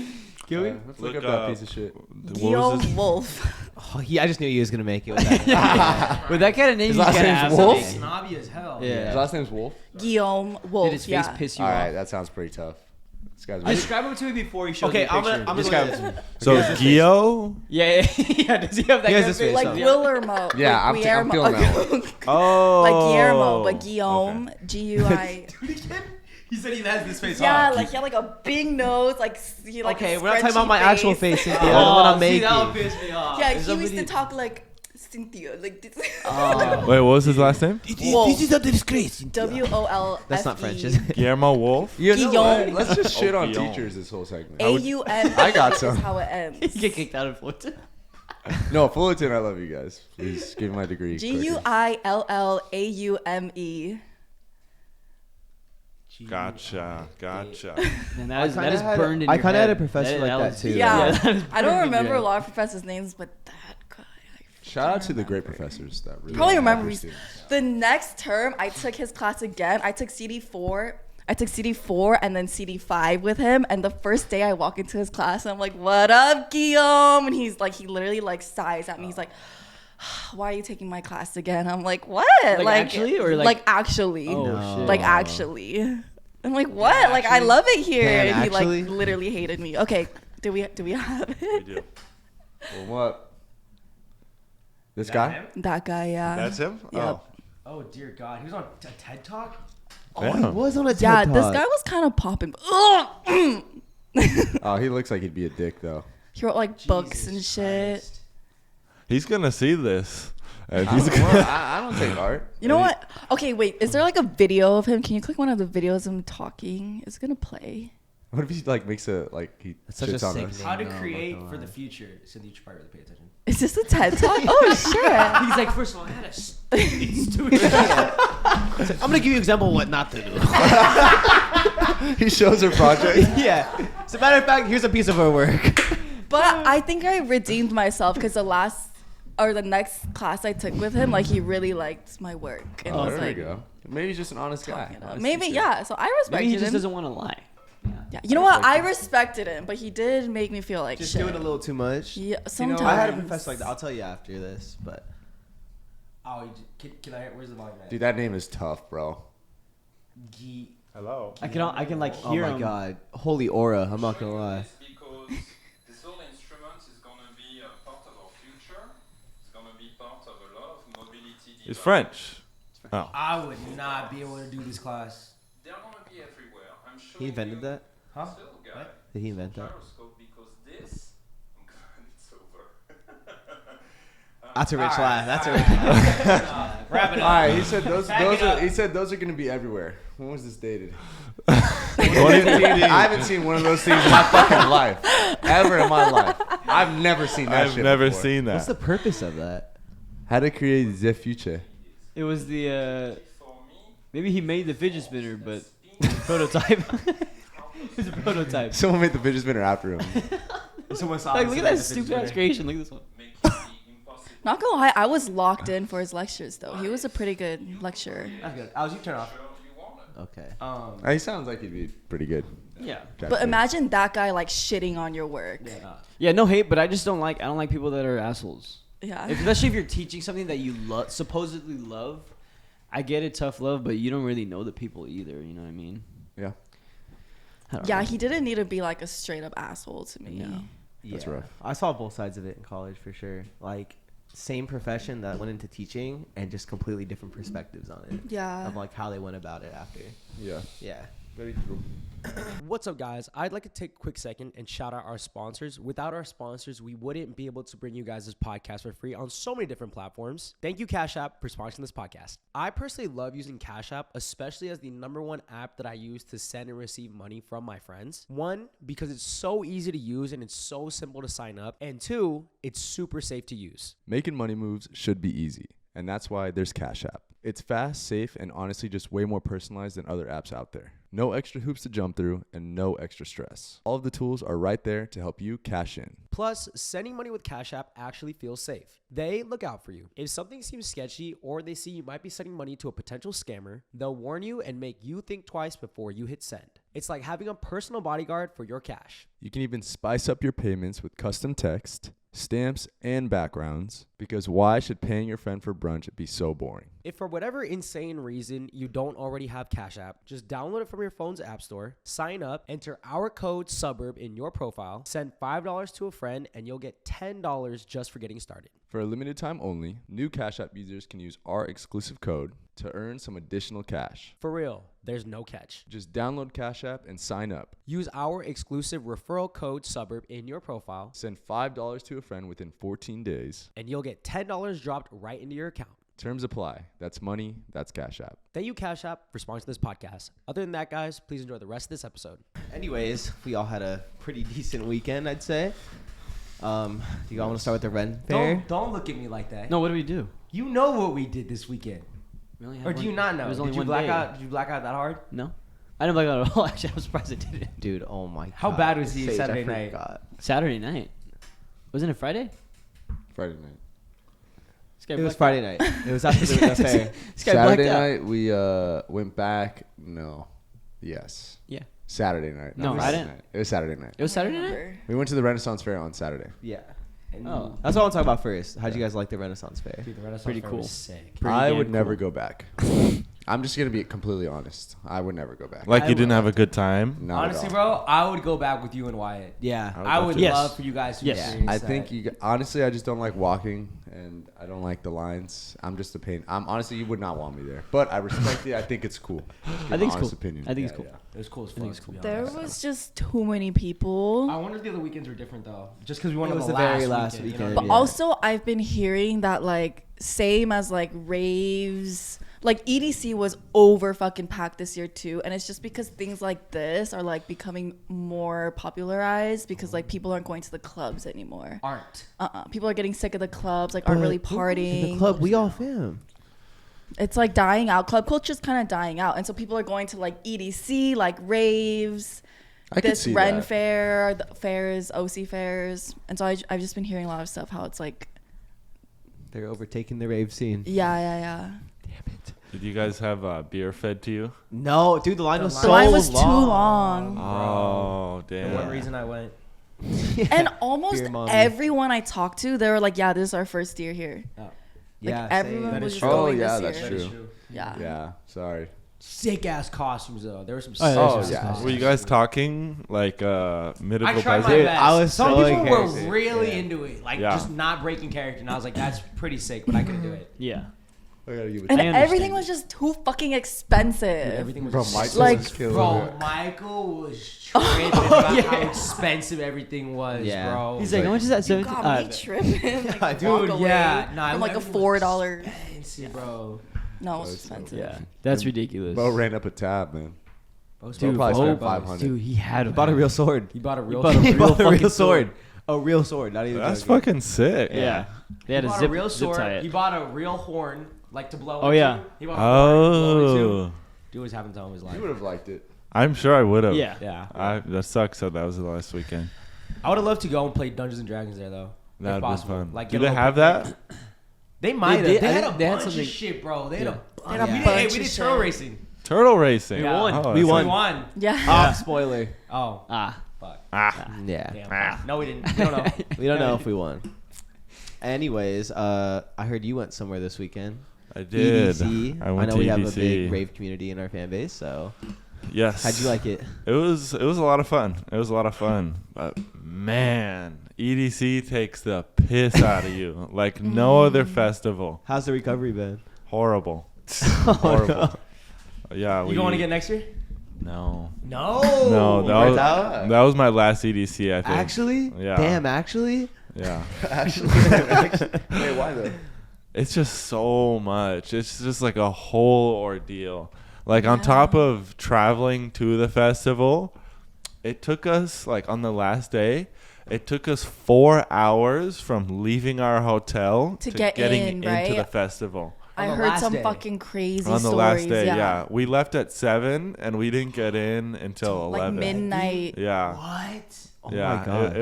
Let's look up that piece of shit. Guillaume Wolf. Oh, I just knew he was gonna make it with that. With that kind of name, His you last gotta name's have Wolf? something. Snobby as hell. Yeah. His last name's Wolf. Guillaume Wolf. Did his face yeah. piss you All off? right, that sounds pretty tough. This guy's Describe him to me before he showed Okay, me a I'm picture. gonna This go guy with was- So Gio? Yeah. Does he have that He has kind of this face, Like so- Guillermo. Yeah, like I'm Guillermo. feeling that one. Oh. Like Guillermo, but Guillaume, G-U-I. He said he has this face Yeah, on. like he had like a big nose, like he like. Okay, a we're not talking about scrunchy my actual face, Cynthia. The one I'm see, that making. would piss me off. Yeah, If he somebody- used to talk like Cynthia, like this. Wait, what was his last name? Wolf. This is a disgrace. W-O-L-F-E. That's not French, is it? Guillermo Wolf? You know Guillaume. what? Let's just shit on Guillaume. teachers this whole segment. A-U-M. I got some. Is how it ends. You get kicked out of Florida. No, Fullerton, I love you guys. Please give me my degree. GUILLAUME. Gotcha. And that is had burned in I your kind of had a head. professor like that was- too. Yeah, that is I burned don't in your remember a head. lot of professors' names, but that guy. Shout out to the great professors that really Probably help remember your me. students. The next term, I took his class again. I took CD4. I took CD4 and then CD5 with him. And the first day I walk into his class, and I'm like, "What up, Guillen?" And he's like, he literally like sighs at me. He's like, "Why are you taking my class again?" I'm like, "What? Like actually or like actually? Oh No. shit. Like actually?" I'm like, "What? Like I love it here." Damn, And he actually? like literally hated me. Okay, do we have it? We do. Well, what? This guy? That guy, yeah. That's him? Yep. Oh dear God, he was on a TED Talk. Oh, he Yeah. was on a TED Yeah, Talk. this guy was kind of popping. Oh, he looks like he'd be a dick though. He wrote like books Jesus and shit. Christ. He's going to see this. And I he's don't, gonna, I don't take art. You know what? Okay, wait. Is there like a video of him? Can you click one of the videos of him talking? It's gonna play. What if he like makes a like he That's such a shits on sick us? name. How to No, I'm not create gonna for lie. the future. Cynthia, you should probably really pay attention. Is this a TED Talk? Oh shit. He's like, first of all, I had a stupid I'm gonna give you an example of what not to do. He shows her project. Yeah. As a matter of fact, here's a piece of her work. But I think I redeemed myself because the next class I took with him, like he really liked my work. And Oh, was there we like, go. Maybe he's just an honest guy. you know, Honesty maybe shit. yeah. So I respected Maybe he just him. doesn't want to lie. Yeah. You know what? I respected him, but he did make me feel like Just shit. doing a little too much. Yeah, You sometimes. know, I had a professor like that. I'll tell you after this, but Oh, can I? Where's the volume at? Dude, that name is tough, bro. hello. I can like oh hear my him. god, holy aura! I'm not gonna lie. Because this whole instrument is going to be a part of our future. It's going to be part of a lot of mobility. It's French. Oh. I would not be able to do this class. They're going to be everywhere. I'm sure. He invented that? Huh? Still, guy. Did he invent that? Gyroscope, because this. I'm glad it's over. That's a rich All laugh. right, That's a all rich laugh. Wrap it All up. right, he said those. Back it up. He said those are gonna be everywhere. When was this dated? 2015. I haven't seen one of those things in my fucking life, ever in my life. I've never seen that. I've shit never before. seen What's the that. purpose of that? How to create the future. It was the For me, maybe he made the fidget spinner, but prototype. It's a prototype. Someone made the fidget spinner after him. Someone saw Like, this look at and that made the stupid fidget ass spinner. creation. Look at this one. make it be impossible. Not gonna lie, I was locked in for his lectures though. He was a pretty good lecturer. That's good. I was you turn off. Sure you want it. Okay. He sounds like he'd be pretty good. Yeah. But imagine that guy like shitting on your work. Yeah, no hate, but I just don't like. I don't like people that are assholes. Yeah. Especially if you're teaching something that you supposedly love. I get it, tough love, but you don't really know the people either. You know what I mean? Yeah, I don't Yeah, know. he didn't need to be like a straight up asshole to me. Yeah. That's rough. I saw both sides of it in college for sure. Like, same profession that went into teaching and just completely different perspectives on it. Yeah. Of like how they went about it after. Yeah. Yeah. Very true. What's up, guys? I'd like to take a quick second and shout out our sponsors. Without our sponsors, we wouldn't be able to bring you guys this podcast for free on so many different platforms. Thank you, Cash App, for sponsoring this podcast. I personally love using Cash App, especially as the #1 app that I use to send and receive money from my friends. One, because it's so easy to use and it's so simple to sign up. And two, it's super safe to use. Making money moves should be easy, and that's why there's Cash App. It's fast, safe, and honestly just way more personalized than other apps out there. No extra hoops to jump through and no extra stress. All of the tools are right there to help you cash in. Plus, sending money with Cash App actually feels safe. They look out for you. If something seems sketchy or they see you might be sending money to a potential scammer, they'll warn you and make you think twice before you hit send. It's like having a personal bodyguard for your cash. You can even spice up your payments with custom text, stamps, and backgrounds, because why should paying your friend for brunch be so boring? If for whatever insane reason you don't already have Cash App, just download it from your phone's app store, sign up, enter our code SUBURB in your profile, send $5 to a friend, and you'll get $10 just for getting started. For a limited time only, new Cash App users can use our exclusive code to earn some additional cash. For real, there's no catch. Just download Cash App and sign up. Use our exclusive referral code SUBURB in your profile, Send $5 to a friend within 14 days. and you'll get $10 dropped right into your account. Terms apply. That's money. That's Cash App. Thank you, Cash App, for sponsoring this podcast. Other than that, guys, please enjoy the rest of this episode. Anyways, we all had a pretty decent weekend, I'd say. Do you all want to start with the Ren Fair? Don't look at me like that. No, what do we do? You know what we did this weekend. We only had Or do you not know? It was Did only you one black day. out? Did you black out that hard? No. I didn't black out at all. Actually, I'm surprised I didn't. Dude, oh my god. How bad was he Sage, I Saturday night? forgot. Saturday night. Wasn't it Friday? Friday night. This guy It was blacked Friday night. It was after the fair. out. This guy Saturday blacked out. night we went back. No. Yes. Yeah. Saturday night. No, not I Friday didn't. night. It was Saturday night. It was Saturday night? Remember. We went to the Renaissance Fair on Saturday. Yeah. Oh. That's what I want to talk about first. How'd you guys like the Renaissance Fair? Dude, the Renaissance Pretty Fair cool. was sick. I damn would never cool. go back. I'm just gonna be completely honest. I would never go back. Like I you didn't would. have a good time. Not at Honestly, all. bro, I would go back with you and Wyatt. Yeah. I would Yes. love for you guys to Yes. experience I that. think honestly, I just don't like walking, and I don't like the lines. I'm just a pain. Honestly, you would not want me there, but I respect it. I think it's cool. Just I think it's honest cool. Opinion. I think it's cool. It was cool as fuck. think it's to be cool. There honest. was just too many people. I wonder if the other weekends were different though, just because we went It on was the the very last last weekend. weekend, You But know yeah. also, I've been hearing that like same as like raves, like EDC was over fucking packed this year too, and it's just because things like this are like becoming more popularized because like people aren't going to the clubs anymore. Aren't. People are getting sick of the clubs, like aren't really In partying. the club, we all fam. It's like dying out. Club culture's kind of dying out, and so people are going to like EDC, like raves. I could This see Ren that. fair, the fairs, OC fairs, and so I've just been hearing a lot of stuff how it's like, They're overtaking the rave scene. yeah. Damn it. Did you guys have beer fed to you? No, dude, the line was The so The line was too long. long. Oh, The damn. one reason I went. And almost Beer mommy. everyone I talked to, they were like, yeah, this is our first year here. Like Yeah, everyone That was is just true. Oh, going yeah, this that's year. That is true. true. Yeah. Yeah. Sorry. Sick ass costumes though. There were some. Oh, yeah, sick Oh, ass yeah. costumes. Were you guys talking like I medieval tried my peasant? best. I was Some so people in were character. really Yeah. into it, like Yeah. just not breaking character, and I was like, "That's pretty sick," but I couldn't do it. Yeah. I gotta give it And I understand everything it. was just too fucking expensive. Everything was Bro, so Michael Like- was killing Bro, it. Michael was tripping about how expensive everything was, Yeah. bro. He's like, how much is that? You 17? got me tripping. Like, Dude, walk away yeah, nah, from like a everything was $4. expensive, bro. No, it was That's so expensive. Yeah. That's ridiculous. Bo ran up a tab, man. Dude, probably Bo- spent 500. Dude, he had He bought a real sword. He bought a real. bought a He real bought a fucking real sword. A real sword, not even That's joking. fucking sick. Yeah. They had He a bought zip, a real zip sword. tie it. He bought a real horn, like to blow. Oh, into. yeah. He bought a horn to blow into. Oh, Dude was having time of his life. You would have liked it. I'm sure I would have. Yeah. Yeah. That sucks that was the last weekend. I would have loved to go and play Dungeons and Dragons there though. That'd if been possible. fun. Like, Do get they a little have picnic. that? They might have. did. They I had think a they had bunch something- of shit, bro. They had Yeah. a They had a we did, bunch hey, of we did shit. turtle racing. Turtle racing. Yeah. won. Oh, We that's won. We won. Yeah. Ah, spoiler. Oh, Ah. fuck. Ah. Yeah. Damn. No, we didn't. We don't know. We don't know if we won. Anyways, I heard you went somewhere this weekend. I did. EDC. I went know to we EDC. have a big rave community in our fan base, so Yes. how'd you like it? It was a lot of fun. It was a lot of fun. But man, EDC takes the piss out of you like no other festival. How's the recovery been? Horrible. Horrible. Yeah, You don't want to get next year? No. No. No, Right out? that was my last EDC, I think. Actually? Yeah. Damn, actually? Yeah. Actually, wait, why though? It's just so much. It's just like a whole ordeal. Like on top of traveling to the festival, it took us like on the last day, it took us 4 hours from leaving our hotel To to get getting in, into right? the festival. I On the heard last some day. fucking crazy On the stories. last day, yeah. We left at 7 and we didn't get in until Like 11. midnight. Yeah. What? Oh Yeah, my gosh.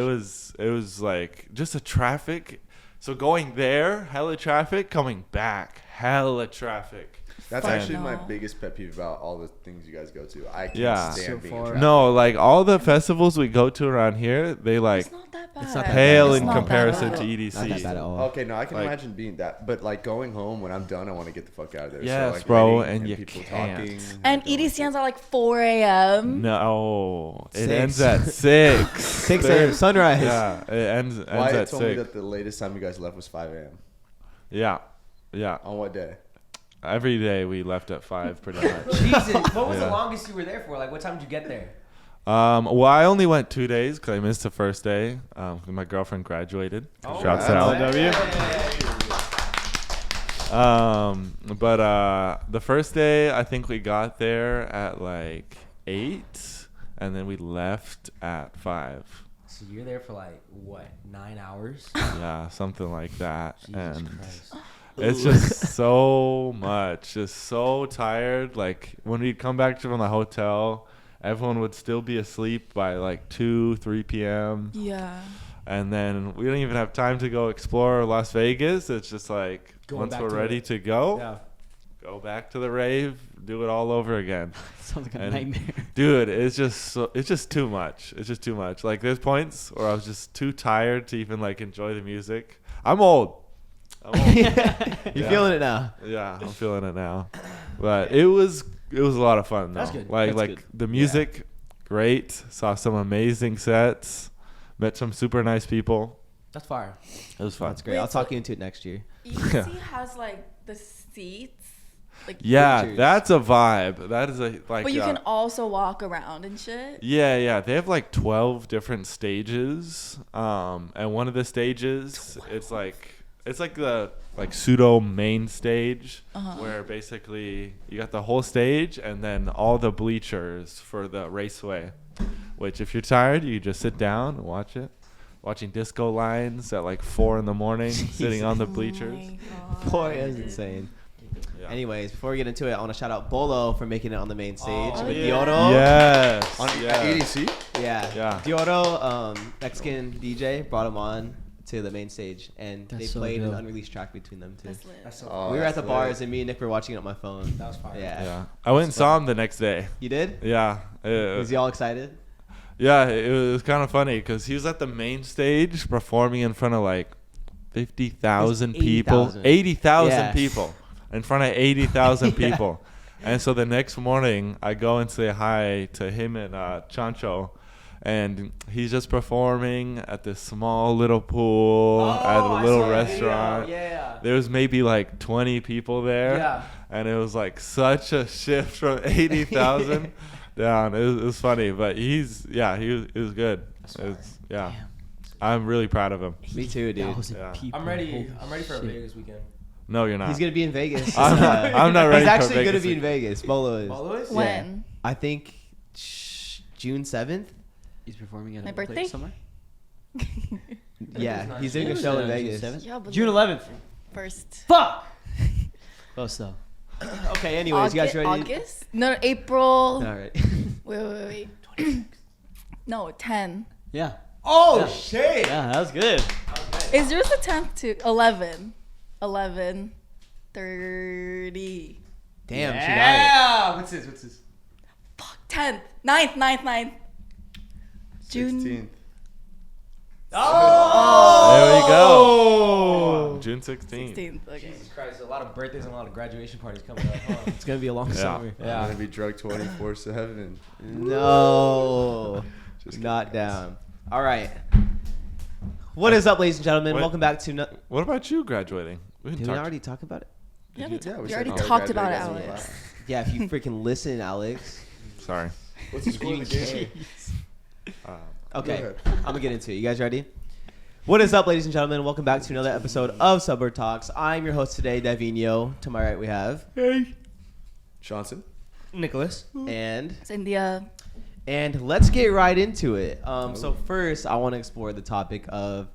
it was like just a traffic. So going there, hella traffic. Coming back, hella traffic. That's Fuck actually my no. biggest pet peeve about all the things you guys go to. I can't Yeah. stand So being far. in traffic. No, like all the festivals we go to around here, they like It's not that bad. It's not that pale bad. in It's not that comparison bad. to Not EDC. that bad at all. Okay, no, I can Like- imagine being that, but like going home when I'm done, I want to get the fuck out of there. Yes, so, like, bro, waiting and you people can't. talking. And I don't EDC like ends at like 4 a.m. No, it 6. ends at 6. 6 a.m. sunrise. Yeah, it ends Wyatt at told me 6. that the latest time you guys left was 5 a.m. Yeah, yeah. On what day? Every day we left at 5, pretty much. Jesus. What was the Yeah. longest you were there for? Like, what time did you get there? Well, I only went 2 days because I missed the first day. My girlfriend graduated. Shouts out. But the first day, I think we got there at like 8, and then we left at 5. So you're there for like what, 9 hours? Yeah, something like that. Jesus And Christ. it's just so much, just so tired. Like when we'd come back from the hotel, everyone would still be asleep by like 2-3 p.m. Yeah. And then we don't even have time to go explore Las Vegas. It's just like Going once back we're to ready it. to go, Yeah. go back to the rave, do it all over again. Sounds like a And nightmare. Dude, it's just too much. It's just too much. Like there's points where I was just too tired to even like enjoy the music. I'm old. You're Yeah. feeling it now. Yeah, I'm feeling it now. But it was a lot of fun though. That's good. Like That's good. the music, great. Saw some amazing sets. Met some super nice people. That's fire. It was fun. That's great. Wait, I'll talk so- you into it next year. EDC has like the seats. Like Yeah, Pictures. that's a vibe. That is a like. But you can also walk around and shit. Yeah. They have like 12 different stages. And one of the stages, it's like the pseudo main stage where basically you got the whole stage and then all the bleachers for the raceway. Which if you're tired, you just sit down and watch it. Watching disco lines at like 4 a.m, sitting on the bleachers. Oh my Boy, God. that's insane. Yeah. Anyways, before we get into it, I want to shout out Bolo for making it on the main stage Oh, with yeah. Dioro. Yes. On yeah. EDC? Yeah. Yeah. Dioro, Mexican DJ, brought him on to the main stage, and That's they so played an dope. unreleased track between them two. That's lit. That's so Oh, We were at that's the bars, lit. and me and Nick were watching it on my phone. That was fire. Yeah. Yeah. I went and saw him the next day. You did? Yeah. Was he all excited? Yeah, it was kind of funny because he was at the main stage performing in front of like 50,000 people. 80,000. 80,000 Yeah. people. In front of 80,000 people. And so the next morning, I go and say hi to him and Chancho. And he's just performing at this small little pool at a little restaurant. Yeah. There was maybe like 20 people there. Yeah. And it was like such a shift from 80,000 down. It was funny, but he was good. Yeah. I'm really proud of him. Me too, dude. 1,000 Yeah. people. I'm ready. Holy I'm ready for a shit. Vegas weekend. No, you're not. He's gonna be in Vegas. I'm not ready He's for actually gonna Vegas be in Vegas. Bolo is. Bolo is? When? I think June 7th. He's performing at My a place birthday? somewhere. Yeah, he's doing a show in Vegas. Yeah, but June 11th. first. Fuck. Close though. Okay, anyways, you guys ready? August? No, April. All right. Wait. No, 10. Yeah. Oh Yeah. shit! Yeah, that was good. Is yours the 10th too? 11. 11:30. Damn, she got Yeah. What's this? Fuck. 10th. 9th. June. 16th. There we go. June 16th. 16th. Okay. Jesus Christ! A lot of birthdays and a lot of graduation parties coming up. Huh? it. It's gonna be a long Yeah. summer. I'm gonna be drugged 24/7. No, Just not kidding, guys. down. All right. What is up, ladies and gentlemen? Wait. Welcome back to. What about you graduating? Did we already talk about it? Yeah, you- we, Yeah, we we said already no. talked about it, Graduated Alex. Yeah, if you freaking listen, Alex. Sorry. What's the score of the game? Okay, Go ahead. I'm gonna get into it. You guys ready? What is up, ladies and gentlemen? Welcome back to another episode of Suburb Talks. I'm your host today, Davino. To my right, we have Johnson. Nicholas. and Cynthia. let's get right into it. So first, I want to explore the topic of: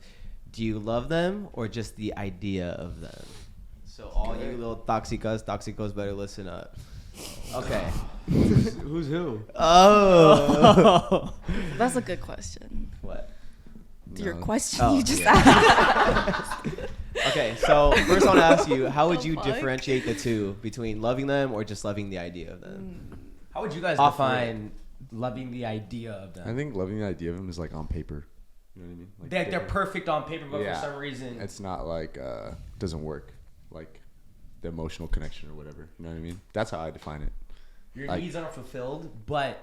do you love them or just the idea of them? So all you little toxicos better listen up. Okay. Who's who? Oh. That's a good question. What? Your No. question Oh, you just yeah. asked. Okay, so first I want to ask you, how would The you fuck? differentiate the two between loving them or just loving the idea of them? How would you guys Off define loving the idea of them? I think loving the idea of him is like on paper. You know what I mean? Like they're perfect on paper, but Yeah. for some reason, It's not like doesn't work. Like the emotional connection or whatever. You know what I mean? That's how I define it. your like- needs aren't fulfilled. But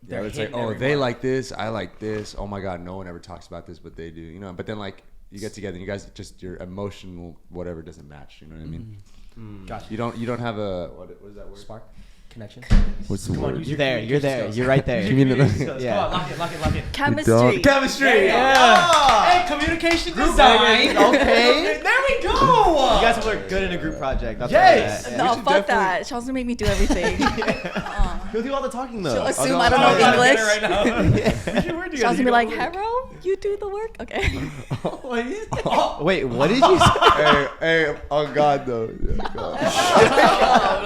Yeah, they're it's like, hitting oh, every they mark. like this, I like this. Oh my God, no one ever talks about this, but they do. You know. But then like you get together, and you guys just your emotional whatever doesn't match. You know what I mean? Gotcha. You don't have a what is that word? Spark connection. What's the Come on, word? use You're your there, you're there, communication you're right there. You mean the- skills. Yeah. Come on, lock it. Chemistry. Chemistry, Yeah. Hey, communication design. Okay. There we go. You guys will work good in a group project. That's Yes. what I'm No, We fuck should definitely- that. She'll make me do everything. He'll do all the talking though. She'll assume no, I don't no, know no, English. Right now. She'll be like, "Hero." You do the work. Okay. Wait, what did you say? hey, oh God, though. Yeah, God.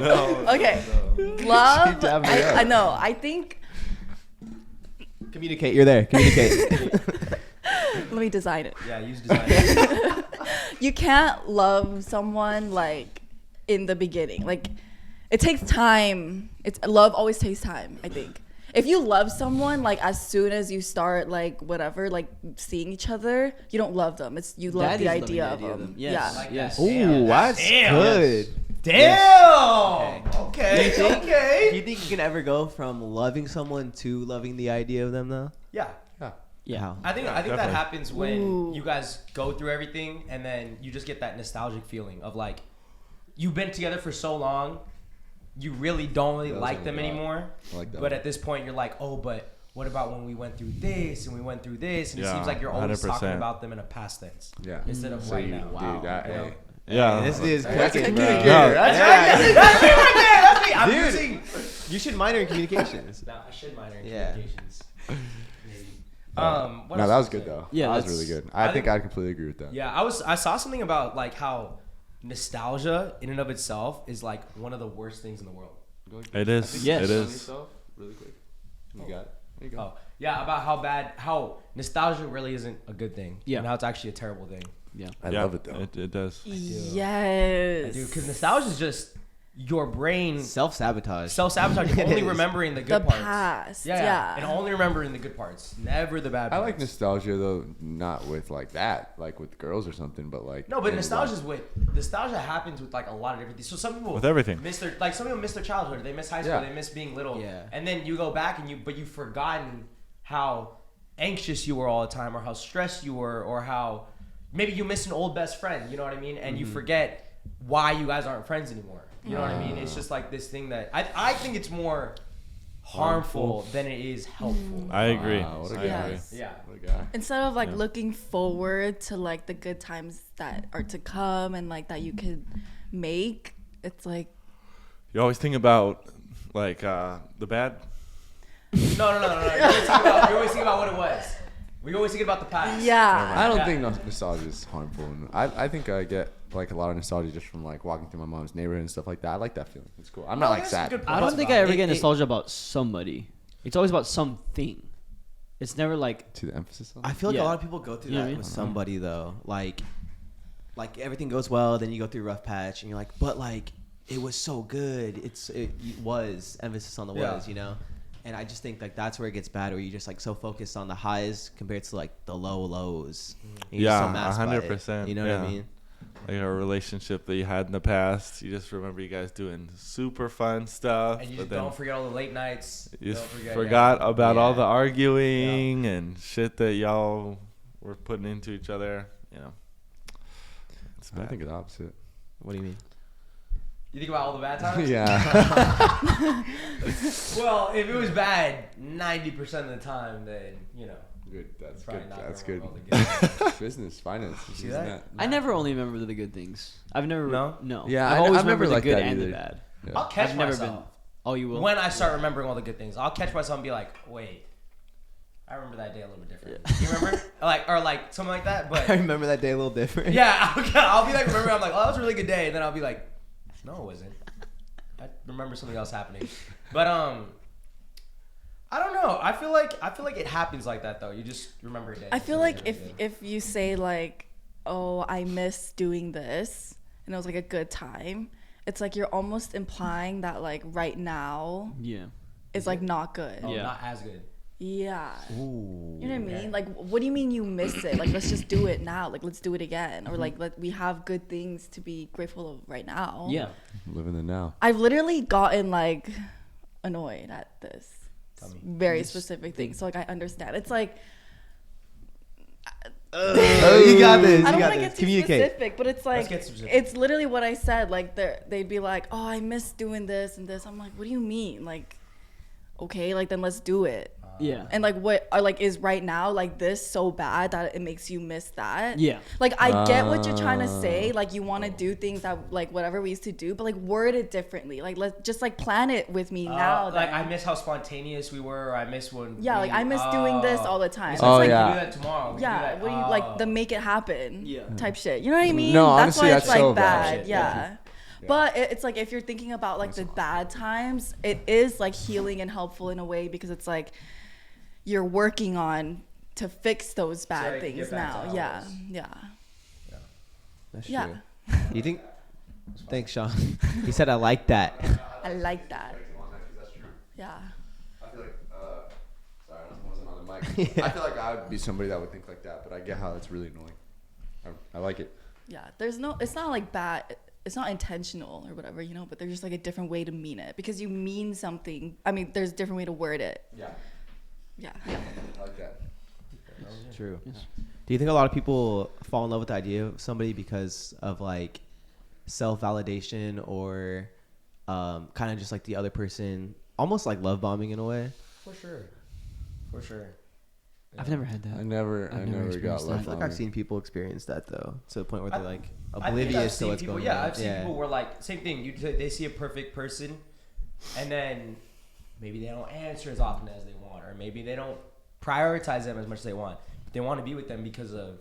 No. Okay. Love. She tapped me up. I know. I think. Communicate. You're there. Communicate. Let me design it. Yeah, use design. You can't love someone like in the beginning. Like it takes time. Love always takes time, I think. If you love someone like as soon as you start like whatever, like seeing each other, you don't love them. You love That the is idea of loving the idea of them. them. Yes. Yeah. Like Yes. that. Ooh, that's good. Damn. Do you think you can ever go from loving someone to loving the idea of them though? Yeah. Yeah. How? I think that definitely. happens when Ooh. you guys go through everything and then you just get that nostalgic feeling of like you've been together for so long, you really don't really That was like on them the dot. anymore. I like that But one. at this point, you're like, oh, but what about when we went through this and we went through this? And it Yeah, seems like you're always 100%. talking about them in a past tense Yeah. instead of So right you, now. dude, that, You know? hey. Yeah. This is That's clicking, a bro. communicator. No. That's right. That's me right there. That's me. I'm Dude. using. You should minor in communications. No, I should minor in Yeah. communications. Maybe. What No, else that was to good say? though. Yeah, that was that's- really good. I I think think- I completely agree with that. Yeah, I saw something about like how nostalgia in and of itself is like one of the worst things in the world. It is. Yes. It is. Really quick. You got it. There you go. Oh, yeah, about how nostalgia really isn't a good thing. Yeah. And how it's actually a terrible thing. Yeah. I Yeah, love it though. It does. Yes. I do, because nostalgia is just your brain Self-sabotage. self-sabotaging, It only is. remembering the The good parts. past. Yeah, Yeah. and only remembering the good parts, never the bad I parts. like nostalgia though, not with like that, like with girls or something, but like No, but in nostalgia life. nostalgia happens with like a lot of different things. So some people With everything. miss their some people miss their childhood, they miss high school, Yeah. they miss being little. Yeah. And then you go back and you've forgotten how anxious you were all the time, or how stressed you were, or how maybe you miss an old best friend, you know what I mean? And you forget why you guys aren't friends anymore. You know what I mean? It's just like this thing that I think it's more harmful than it is helpful. I agree. Wow, what a I guy. agree. Yes. Yeah. What a guy. Instead of like Yeah. looking forward to like the good times that are to come and like that you could make, it's like You always think about like the bad. No. You always think about what it was. We always think about the past. yeah. I don't Yeah. think nostalgia is harmful. I think I get like a lot of nostalgia just from like walking through my mom's neighborhood and stuff like that. I like that feeling. It's cool. I'm not like there's some sad. good I parts don't think about I ever it. get nostalgia about somebody. It's always about something. It's never like To the emphasis on. I feel like Yeah. a lot of people go through You know that what I mean? with somebody though. Like everything goes well, then you go through a rough patch, and you're like, but like it was so good. It was emphasis on the Yeah. was, you know. And I just think like that's where it gets bad, where you're just like so focused on the highs compared to like the lows. And you're just Yeah, so masked by it. 100%, You know what I yeah. mean? Like a relationship that you had in the past. You just remember you guys doing super fun stuff. And you but just then don't forget all the late nights. you just Don't forget, forgot about all Yeah. the arguing and shit that y'all were putting into each other. You know. It's I bad. think it's the opposite. What do you mean? You think about all the bad times? Yeah. Well, if it was bad 90% of the time, then, you know. Good. That's Probably good. not That's gonna good. remember all the Business, finance. See using that? I never only remember the good things. I've never No? no. Yeah, I've I- always I've never remembered the liked good that and the either. bad. Yeah. I'll catch I've never myself. been. Oh, you will. When I start remembering all the good things, I'll catch myself and be like, wait, I remember that day a little bit different. You remember? Like something like that. But I remember that day a little different. yeah, I'll be like, remember, I'm like, oh, that was a really good day. And then I'll be like, no, it wasn't. I remember something else happening. But I don't know. I feel like it happens like that though. You just remember a day. I feel like if you say like, oh, I miss doing this and it was like a good time, it's like you're almost implying that like right now Yeah. is like not good. oh, Yeah. not as good. Yeah. Ooh. You know what I Okay. mean? Like, what do you mean you miss it? Like, let's just do it now. Like, let's do it again. Or like we have good things to be grateful of right now. Yeah. Living the now. I've literally gotten like annoyed at this Tell me. very specific thing. So like I understand. It's like You got this. I don't You got want to this. get too Communicate. specific, but it's like get specific. it's literally what I said. Like they'd be like, "Oh, I miss doing this and this." I'm like, "What do you mean? Like, okay, like then let's do it. Yeah. And like what are like is right now like this so bad that it makes you miss that? Yeah. Like I get what you're trying to say. Like you want to do things that like whatever we used to do, but like word it differently. Like let's just like plan it with me now. Like I miss how spontaneous we were. Or I miss when. Yeah, like I miss doing this all the time. So It's it's like, yeah. we do that tomorrow. We do yeah, that, what do you like the make it happen type shit. You know what I mean? No, that's honestly, why it's that's like so bad. bad. Yeah. But it's like if you're thinking about like the bad times, it is like healing and helpful in a way because it's like you're working on to fix those bad like, things get back to now. how it Yeah. was. Yeah. That's Yeah. true. You think? Thanks, Sean. He said, "I like that." I like that. Yeah. I feel like, sorry, I wasn't on the mic. I feel like I would be somebody that would think like that, but I get how it's really annoying. I like it. Yeah. There's no, it's not like bad. It's not intentional or whatever, you know, but there's just like a different way to mean it because you mean something. I mean, there's a different way to word it. Yeah. Yeah. I like that. True. Do you think a lot of people fall in love with the idea of somebody because of like self-validation or kind of just like the other person, almost like love bombing in a way? For sure. For sure. I've never had that. I never got experienced that. I love feel like I've seen people experience that though, to the point where they're like I think I've oblivious to seen what's people, going yeah, on. I've seen people where like same thing. They see a perfect person, and then maybe they don't answer as often as they want, or maybe they don't prioritize them as much as they want. But they want to be with them because of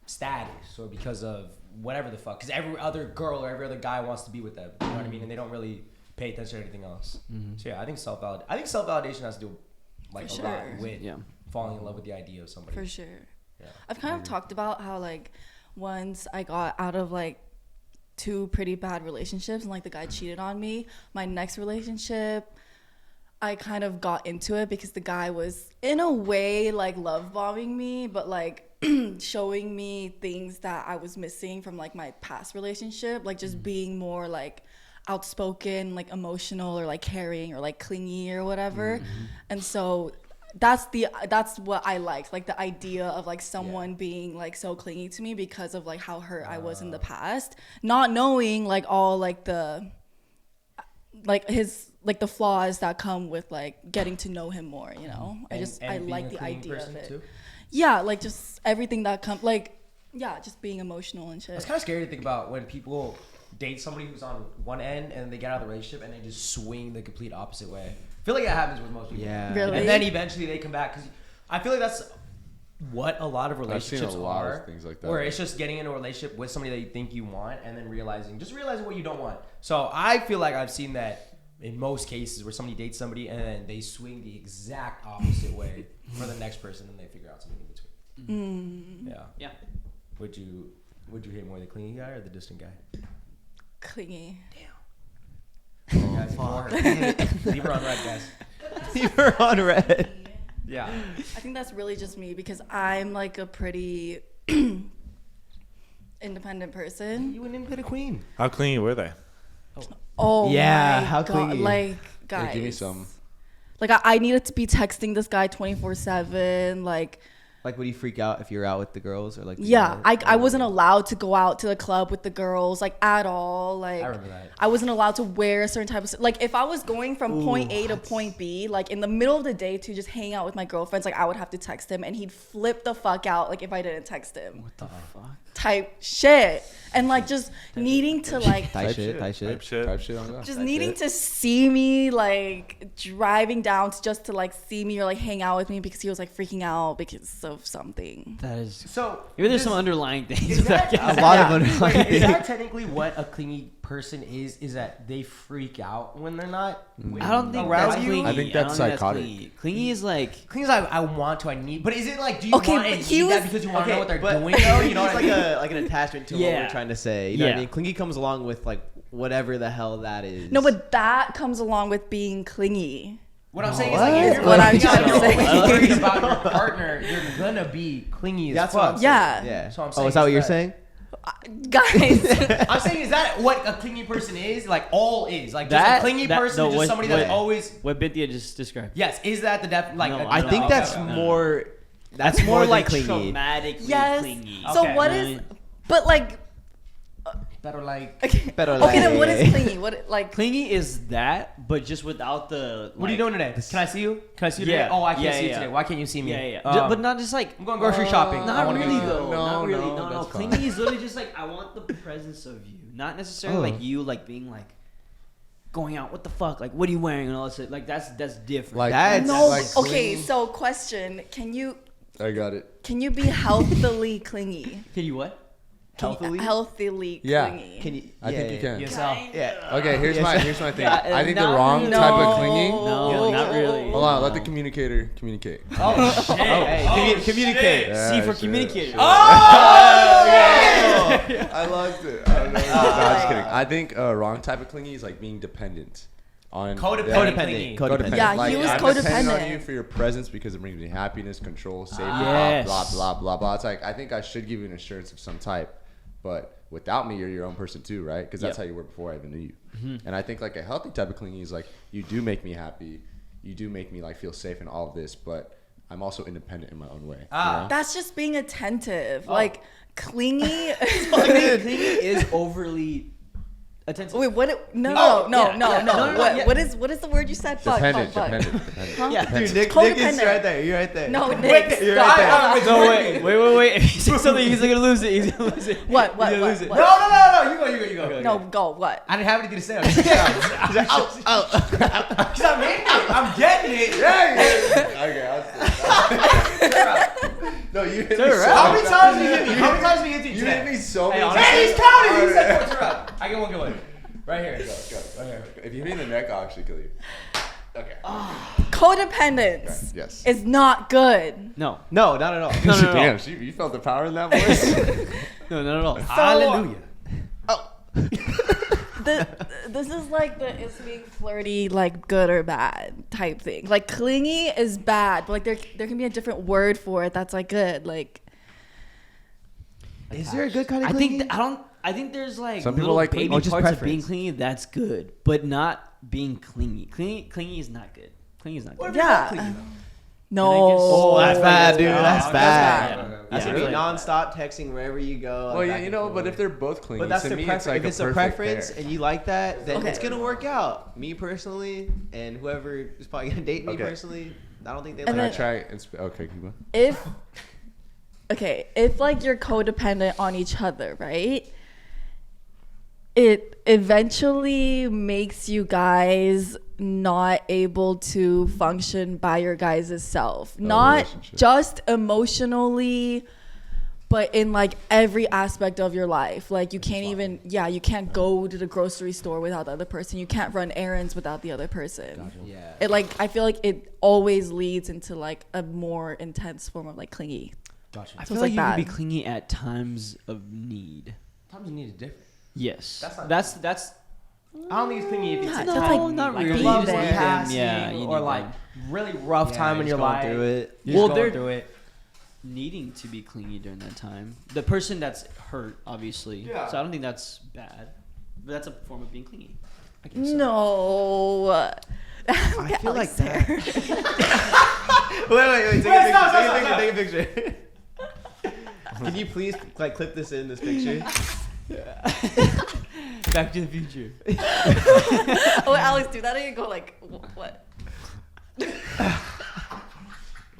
status or because of whatever the fuck. Because every other girl or every other guy wants to be with them. You know what I mean? And they don't really pay attention to anything else. So yeah, I think self-validation has to do like For a lot sure. with falling in love with the idea of somebody. For sure. Yeah. I've kind of talked about how like once I got out of like 2 pretty bad relationships and like the guy cheated on me, my next relationship I kind of got into it because the guy was in a way like love bombing me, but like showing me things that I was missing from like my past relationship, like just being more like outspoken, like emotional or like caring or like clingy or whatever. And so that's what I liked, like the idea of like someone being like so clingy to me because of like how hurt I was in the past, not knowing like all like the like his like the flaws that come with like getting to know him more, you know. I like the idea of it too. Yeah, like just everything that comes like just being emotional and shit. It's kind of scary to think about when people date somebody who's on one end and they get out of the relationship and they just swing the complete opposite way. I feel like that happens with most people. Yeah. Really? And then eventually they come back because I feel like that's what a lot of relationships I've seen a lot are. of things like that. Where it's just getting into a relationship with somebody that you think you want and then realizing what you don't want. So I feel like I've seen that in most cases where somebody dates somebody and then they swing the exact opposite way for the next person and they figure out something in between. Yeah. Would you hate more the clingy guy or the distant guy? Clingy. Guys, ignore her. Leave her on red, guys. You were on red. Yeah. I think that's really just me because I'm like a pretty independent person. You an independent queen. How clingy were they? Oh Yeah, my how God. clingy? Like, guys. Hey, give me some. Like I needed to be texting this guy 24/7. Like, would you freak out if you were out with the girls or like? I wasn't allowed to go out to the club with the girls like at all. Like I remember that. I wasn't allowed to wear a certain type of like if I was going from point A to point B, like in the middle of the day to just hang out with my girlfriends, like I would have to text him and he'd flip the fuck out like if I didn't text him. What the fuck? Type shit. And like just needing to like Type shit. Type shit on that. just needing to see me like driving down just to like see me or like hang out with me because he was like freaking out because of something. That is. So Maybe there's some underlying things. Is that, A lot of underlying Is that technically what a clingy person is? Is that they freak out when they're not I don't think around that's you? clingy. I think don't that's psychotic. clingy. Clingy is like. Clingy is like I want to, I need. But is it like do you Okay, want but and he need that was- because you want to know what they're but doing? Though? You know it's what I like mean? like an attachment to what Yeah. we're trying to say. You know what I Yeah. mean? Clingy comes along with like whatever the hell that is. No, but that comes along with being clingy. What I'm saying is like if you're What I'm freaking out trying to and say. you're always worried about your partner, you're gonna be clingy as That's fuck. what I'm saying. Yeah. Yeah. So I'm Oh, saying is that what is you're that- saying? Guys. I'm saying is that what a clingy person is? Like all is like just That- a clingy that- person no, is just what- somebody what- that's always What Bintia just described. yes. Is that the def like? No, a- I think okay, that's okay. more. That's more than like clingy. traumatically Yes. clingy. So Okay. what You know is what I mean? but like Pero like, Okay, Pero okay, then what like- is clingy? What like? Clingy is that, but just without the. what are you doing today? Can I see you? Can I see you Yeah. today? Oh, I can't Yeah, see you yeah. today. Why can't you see me? Yeah, yeah. But not just like. I'm going grocery shopping. I Not wanna really go- though. No, Not really. no, No, no. that's fine. Clingy is literally just like I want the presence of you, not necessarily like you like being like going out. What the fuck? Like, what are you wearing and all this shit. Like that's different. Like That's- No. like Okay, clingy. so question: Can you I got it. be healthily clingy? Can you what? Healthily Yeah. clingy. Can you? I think you can. Yourself. Yeah. Okay, here's my thing. Yeah, I think the not wrong really. type of clinging. No, not really. Hold on, let the communicator communicate. Oh shit. Hey, communicate. Yeah, C for shit, communicator. shit. Oh! I lost it. I don't know. No, I'm just kidding. I think wrong type of clingy is like being dependent on Codependent. Codependent. Codependent. Yeah, like, he was I'm dependent on codependent. you for your presence because it brings me happiness, control, safety, Yes. blah, blah, blah, blah, blah. It's like, I think I should give you an assurance of some type, but without me, you're your own person too, right? Because that's Yep. how you were before I even knew you. And I think like a healthy type of clingy is like, you do make me happy. You do make me like feel safe in all of this, but I'm also independent in my own way. Ah. you know? That's just being attentive. Like clingy. Clingy is overly attentive. Wait, what? No, Oh, no, yeah, no, yeah. no. No, no, What? yeah. What is the word you said? Fuck, Dependent, fuck, fuck. dependent. Huh? Yeah. Dude, Nick is Codependent. right there. You're right there. No, Nick. You're stop. right there. No, wait. If you say something, he's gonna lose it. He's gonna lose it. What? He's What? gonna What? lose it. What? No. You go. No, go. What? I didn't have anything to say. Because I'm in it. I'm getting it. Okay, no, you hit me so How many much. times did you hit me? How many times did you hit me You today? hit me so Hey, many honestly, times. he's counting. He said Alright. fourth round. I get one good one. Right here. Go. If you hit me in the neck, I'll actually kill you. Okay. Codependence Yes. is not good. No, No, not at all. no, no. Damn, you felt the power in that voice? no, not at all. Hallelujah. This is like the is being flirty like good or bad type thing. Like clingy is bad, but like there can be a different word for it that's like good. Like Is there a good kind of I clingy? think I don't. I think there's like Some people little like baby clingy. Just parts of preference. being clingy that's good, but not being clingy. Clingy is not good. Clingy is not good. yeah. No. Oh, that's bad, dude. That's Oh, bad. Yeah. That's Yeah. gonna be Like- nonstop texting wherever you go. Well, yeah, back you and know, forth. but if they're both clingy, But that's to their me, preference. it's like If it's a perfect preference pair. and you like that, then Okay. it's gonna work out. Me personally, and whoever is probably gonna date me Okay. personally, I don't think they And Can I like then- try? Okay, keep going. If like you're codependent on each other, right? It eventually makes you guys not able to function by your guys' self. Not relationship. just emotionally, but in like every aspect of your life. Like you can't even you can't go to the grocery store without the other person. You can't run errands without the other person. Yeah. It like I feel like it always leads into like a more intense form of like clingy. Gotcha. I So feel it's like like you can be bad. clingy at times of need. Times you need it different. Yes, That's not- that's. I don't think it's clingy if it's Yeah, a that's time, like not like really. a love You just is need them, passing, yeah, you or need like them. really rough time in your life. Through it. You're Well, just going they're- through it. Needing to be clingy during that time. The person that's hurt, obviously. Yeah. So I don't think that's bad, but that's a form of being clingy. I guess so. No. I feel like that. there. Wait. Stop. Take a picture. Can you please like clip this in this picture? Back to the Future. Oh, Alex, do that and you go like, what?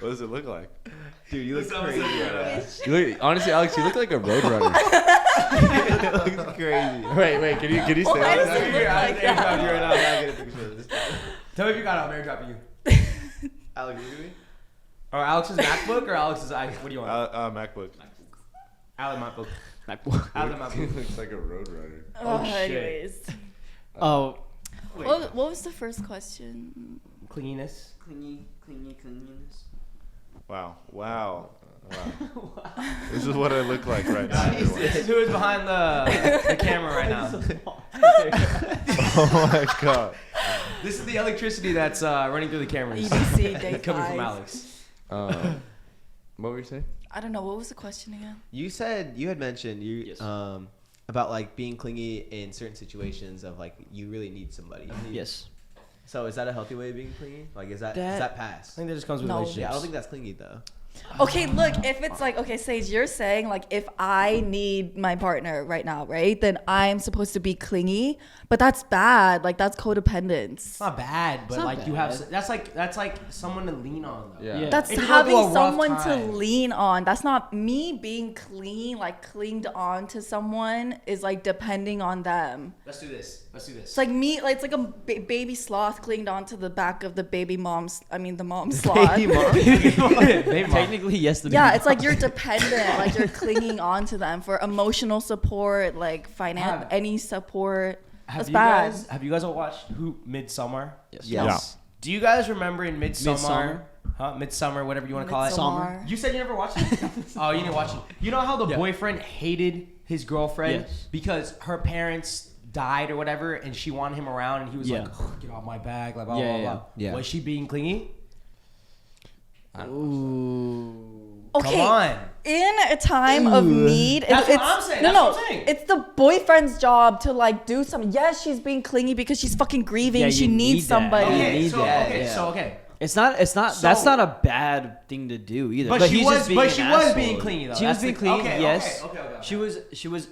What does it look like? Dude, you look crazy. You look, honestly, Alex, you look like a roadrunner. It looks crazy. Wait, can you say Why does that? it look like that? I'm not getting a picture of this. Tell me if you got it. I'll marry dropping you. Alex, you me? Or Alex's MacBook or Alex's iPhone? What do you want? MacBook. Alex MacBook. Like, Alex He MacBook. looks like a roadrunner. Oh, shit. anyways. oh, What was the first question? Clinginess. clinginess. Wow. This is what I look like right now. everyone. This is who is behind the camera right now. Oh my god. This is the electricity that's running through the cameras. EBC day Coming from 5. Alex. What were you saying? I don't know. What was the question again? You had mentioned Yes. about like being clingy in certain situations of like you really need somebody. Yes. So is that a healthy way of being clingy? Like is that That- does that I pass? think that just comes with No. relationships. Yeah, I don't think that's clingy though. Okay, look, if it's like, okay, Sage, you're saying like if I need my partner right now, right, then I'm supposed to be clingy, but that's bad. Like that's codependence. It's not bad, but not like you have bad. that's like someone to lean on though. Yeah. Yeah. That's If you're going having through a rough someone to time. lean on. That's not me being clingy, like clinged on to someone is like depending on them. Let's do this. It's like me, like it's like a baby sloth clinged onto the back of the the mom sloth. Baby mom. Technically, yes. The Yeah, baby it's like you're dependent, like you're clinging on to them for emotional support, like finance, any support. That's bad. Have you guys all watched Midsummer? Yes. Do you guys remember in Midsummer? Midsommar? Midsummer, whatever you want to call it. Midsommar. You said you never watched it? Oh, you didn't watch it. You know how the boyfriend hated his girlfriend Yes. because her parents died or whatever, and she wanted him around, and he was Yeah. like, "Oh, get off my back," like blah Yeah, blah yeah, blah. yeah. Was she being clingy? Okay. Come on. In a time of need, That's what it's I'm saying. no, That's no, what I'm saying. it's the boyfriend's job to like do something. Yes, she's being clingy because she's fucking grieving. Yeah, she you needs need that. somebody. Okay, need so that, okay, yeah. so okay. It's not. That's not a bad thing to do either. But she he's was- just being but an she was asshole. being clingy, though. She was That's being the- clingy. okay, Yes. okay. She was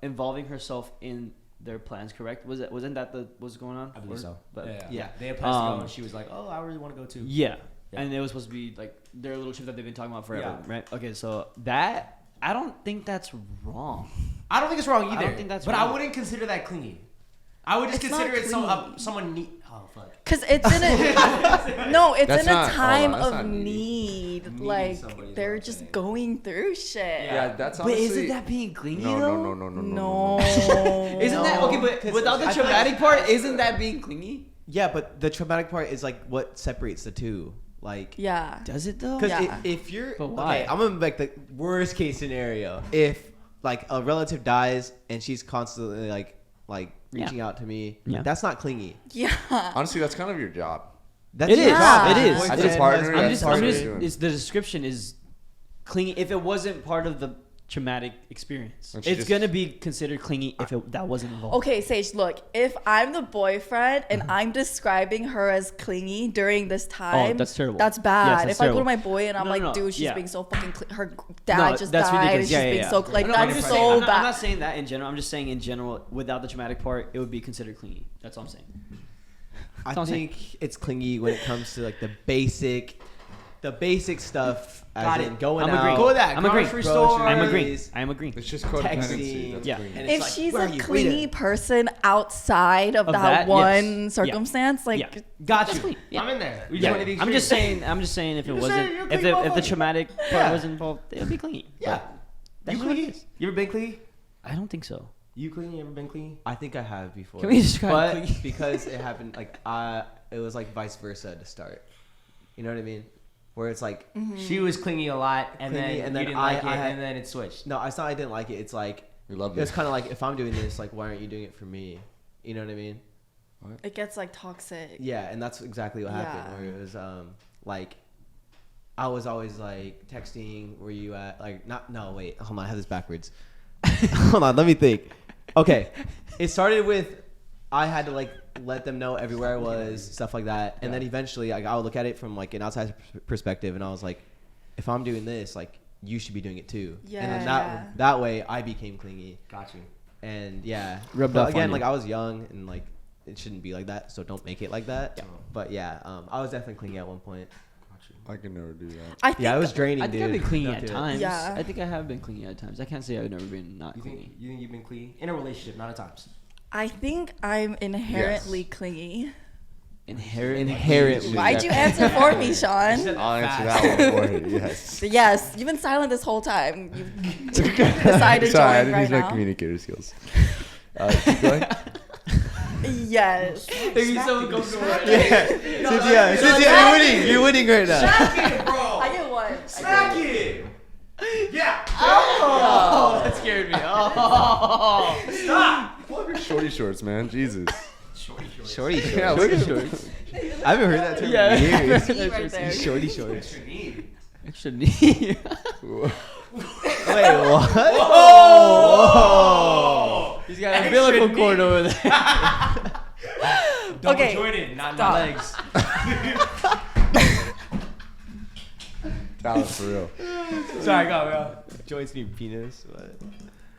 involving herself in their plans. Correct? Wasn't that what was going on? I believe so. But Yeah. They had plans to go, Um, and she was like, "Oh, I really want to go too." Yeah. Yeah. And it was supposed to be like their little trip that they've been talking about forever, Yeah. right? Okay, so that I don't think that's wrong. I don't think it's wrong I either. don't think that's but I wrong. wouldn't consider that clingy. I would just It's consider not it clingy. someone need. Oh fuck. Cause it's in a no, it's That's in a not- time that's of not need. Needing Like somebody is they're what I'm just saying. going through shit. Yeah, that's But honestly. isn't that being clingy no, though? no. Isn't that okay? But without the traumatic part, isn't that being clingy? Yeah, but the traumatic part is like what separates the two. Like, Yeah. Does it though? because Yeah. if you're But why? okay, I'm gonna make the worst case scenario. If like a relative dies and she's constantly like reaching out to me, Yeah. that's not clingy. Yeah. Honestly, that's kind of your job. That's It your is. job. It is. Boyfriend, As a partner, husband, I'm that's just, part I'm of just it. it's, the description is clingy. If it wasn't part of the traumatic experience, And she it's just- gonna be considered clingy if that wasn't involved. Okay, Sage, look, if I'm the boyfriend and I'm describing her as clingy during this time, that's terrible. That's Yes, bad. that's if I go to terrible. my boy and I'm No, like, no, dude, she's yeah. being so fucking her dad No, just that's died and ridiculous. she's Yeah, being yeah, so yeah. like No, that's I'm so saying- bad. I'm not saying that in general. I'm just saying in general, without the traumatic part, it would be considered clingy. That's all I'm saying. I That's what I'm saying. think it's clingy when it comes to like the basic stuff. Got as it. in going I'm out. agreeing. Go with that. I'm agreeing. Grocery Groceries. store. I'm agreeing. I'm agreeing. It's just Texting. codependency. That's Yeah. clingy. And it's If like, she's where a are you? clingy person outside of Of that, that, one yes. circumstance, like Yeah. Got you. clean. Yeah. I'm in there. We just Yeah. want to be I'm just extreme. saying. I'm just saying if it You're wasn't, saying you're if clingy the motherfucker. traumatic part Yeah. was involved, it would be clingy. Yeah. That's You what it clingy? is. You ever been clingy? I don't think so. You clingy? You ever been clingy? I think I have before. Can we describe but clingy? because it happened like it was like vice versa to start. You know what I mean? Where it's like She was clingy a lot, and Clingy, then and you then didn't I- like it, I had- and then it switched. no, it's not I didn't like it. It's like We love it's this. kind of like if I'm doing this, like why aren't you doing it for me? You know what I mean? it gets like toxic. Yeah, and that's exactly what happened. Yeah. Where it was like I was always like texting, where you at? Like no wait, hold on, I have this backwards. Hold on, let me think. Okay, it started with I had to like let them know everywhere I was, stuff like that, and then eventually like I would look at it from like an outside perspective, and I was like, if I'm doing this, like you should be doing it too. And then Yeah. that way I became clingy, Got you. and yeah, Rubbed but off on again, you. like I was young and like it shouldn't be like that, so don't make it like that. Yeah. But yeah, I was definitely clingy at one point. I can never do that. I think Yeah, it was draining, I dude. think I've been clingy Don't at do it. times. Yeah. I think I have been clingy at times. I can't say I've never been not You clingy. think you've been clingy in a relationship, not at times? I think I'm inherently clingy. Inherently. Why'd you answer for me, Sean? I'll answer that one for you. Yes. Yes, you've been silent this whole time. You've decided to Sorry, I join didn't right use my now. communicator skills. Keep going. Yes. Cynthia, you're winning. You're winning right now. I get one. Smack it! Yeah! Oh, that scared me. Oh. Stop! Pull up your shorty shorts, man. Jesus. Shorty Yeah, look at him. I haven't heard that term Yeah. in years. Right there. Shorty shorts. Extra knee. Wait, what? Oh! He's got an umbilical knee. cord over there. Double Okay, jointed, not stop. legs. Talent for real. Sorry, go. Joints need penis. What?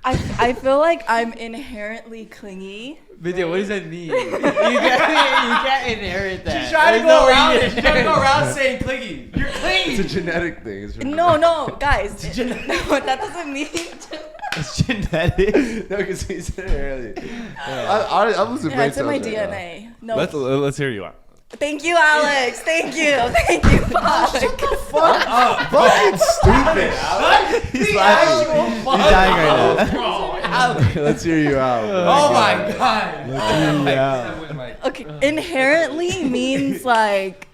I feel like I'm inherently clingy. Video, what does that mean? you can't inherit that. She's trying to There's go no way around you it. She's trying to go around saying clingy. You're clingy. It's a genetic thing. It's No, guys. What that doesn't mean. It's genetic. No, because he's inherently. I'm losing brain It's in my cells right now. DNA. No. Let's hear you out. Thank you, Alex. Thank you, Alex. Fucking stupid. He's laughing. He's dying right now. Let's hear you out. Oh my god. Okay, inherently means like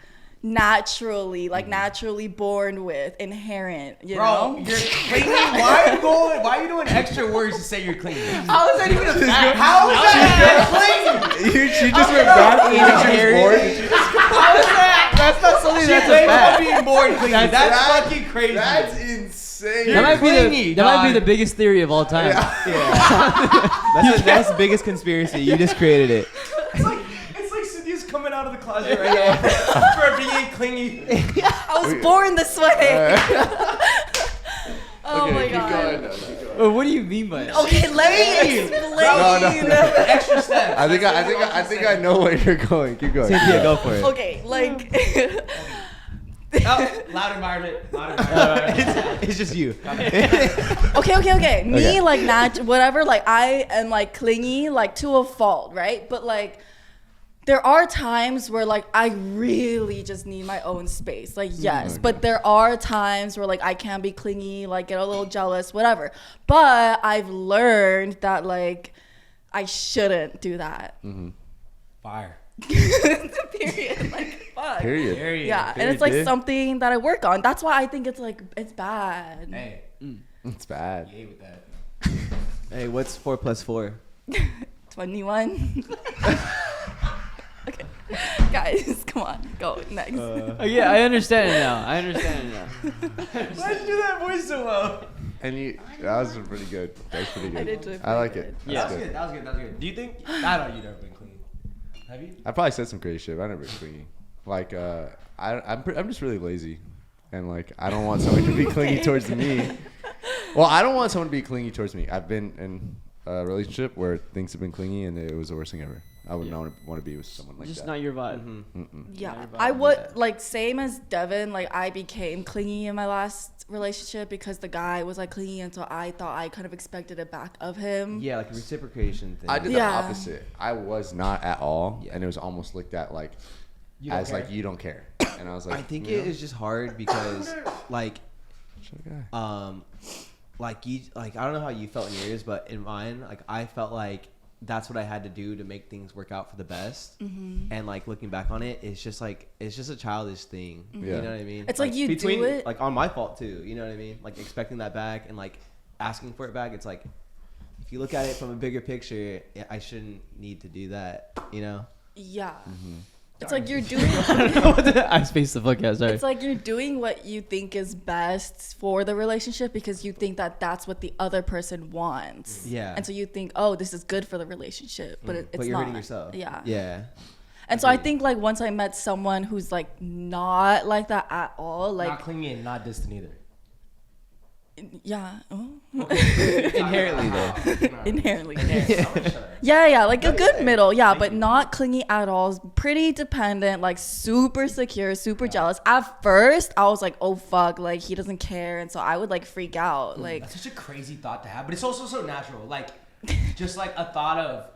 naturally, like naturally born with, inherent. You Bro, know. you're clingy. Why are you doing extra words to say you're clingy? How is that even a fact? How is that clingy? She just went back and she was bored. How is that? That's not something She that's a claims fact. I'm being bored clingy. That's fucking crazy. That's insane. That might clingy, be the dog. biggest theory of all time. That's the biggest conspiracy. You just created it. It's like Cynthia's coming out of the closet right now for being clingy. I was born this way. Oh my keep god. going. No, keep going. What do you mean by that? Okay, let me explain. No. Extra steps. I think I know where you're going. Keep going. Cynthia, go for it. Okay, like. Louder, Margaret. It's just you. Okay. Me, like, whatever, like, I am, like, clingy, like, to a fault, right? But, like, there are times where, like, I really just need my own space. Like, yes. Okay. But there are times where, like, I can be clingy, like, get a little jealous, whatever. But I've learned that, like, I shouldn't do that. Fire. Period. Like, fuck. Period. Yeah, and Period, it's, like, dude. something that I work on. That's why I think it's, like, it's bad. Hey, It's bad. yay with that. Hey, what's 4 + 4? 21. Okay, guys, come on, go next. Yeah, I understand it now. Why'd you do that voice so well? And that was pretty good. That's pretty good. I did do it I like pretty it. good. Yeah, That's that was good. Do you think? I don't know. You've never been clingy. Have you? I probably said some crazy shit. But I never been clingy. Like I'm just really lazy, and like I don't want someone to be clingy towards me. Well, I don't want someone to be clingy towards me. I've been in a relationship where things have been clingy, and it was the worst thing ever. I would not want to be with someone like Just that. not your vibe. Yeah, I would like same as Devin. Like I became clingy in my last relationship because the guy was like clingy, and so I thought I kind of expected it back of him. Yeah, like a reciprocation thing. I did Yeah. the opposite. I was not at all, and it was almost looked at like You don't as care? like you don't care. And I was like, I think you it know? is just hard because, like, Shut guy. like you, like I don't know how you felt in yours, but in mine, like I felt like that's what I had to do to make things work out for the best. And like looking back on it, it's just like it's just a childish thing. Yeah. You know what I mean? It's like you do it- like on my fault too. You know what I mean? Like expecting that back and like asking for it back. It's like if you look at it from a bigger picture, I shouldn't need to do that. You know? Yeah. Mm-hmm. It's like you're doing. I spaced the fuck out. Sorry. It's like you're doing what you think is best for the relationship because you think that that's what the other person wants. Yeah. And so you think, oh, this is good for the relationship, but it's But you're not. hurting yourself. Yeah. Yeah. And so I think like once I met someone who's like not like that at all, like Not clingy and not distant either. yeah, oh. Inherently though. Inherently. Yeah, like a good middle, yeah, but not clingy at all. Pretty dependent, like super secure, super jealous. At first, I was like, oh fuck, like he doesn't care, and so I would like freak out, like That's such a crazy thought to have, but it's also so natural. Like, just like a thought of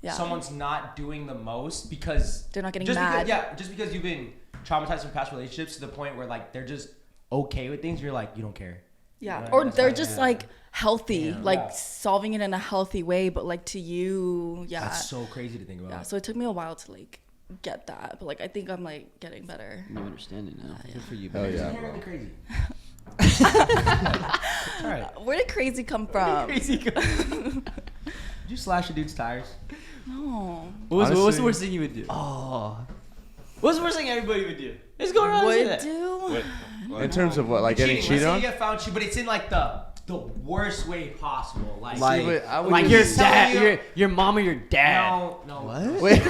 yeah. someone's not doing the most because They're not getting just mad. just because you've been traumatized from past relationships to the point where like they're just okay with things. You're like, you don't care. Yeah, Yeah, or that's they're like- just yeah. like healthy, like Yeah. solving it in a healthy way, but like to you, yeah. That's so crazy to think about. Yeah, so it took me a while to like get that, but like I think I'm like getting better. You understand it now. Good for you, Hell baby. yeah. Inherently crazy. All right. Where did crazy come from? Did you slash a dude's tires? No. What's the Honestly- worst thing you would do? Oh. What's the worst thing everybody would do? Let's go around and say Would that. do? In terms of what, like getting Let's cheated say on? you get found cheating, but it's in like the the worst way possible. Like I would Like just- your dad, your mom or your dad. no. What? Wait.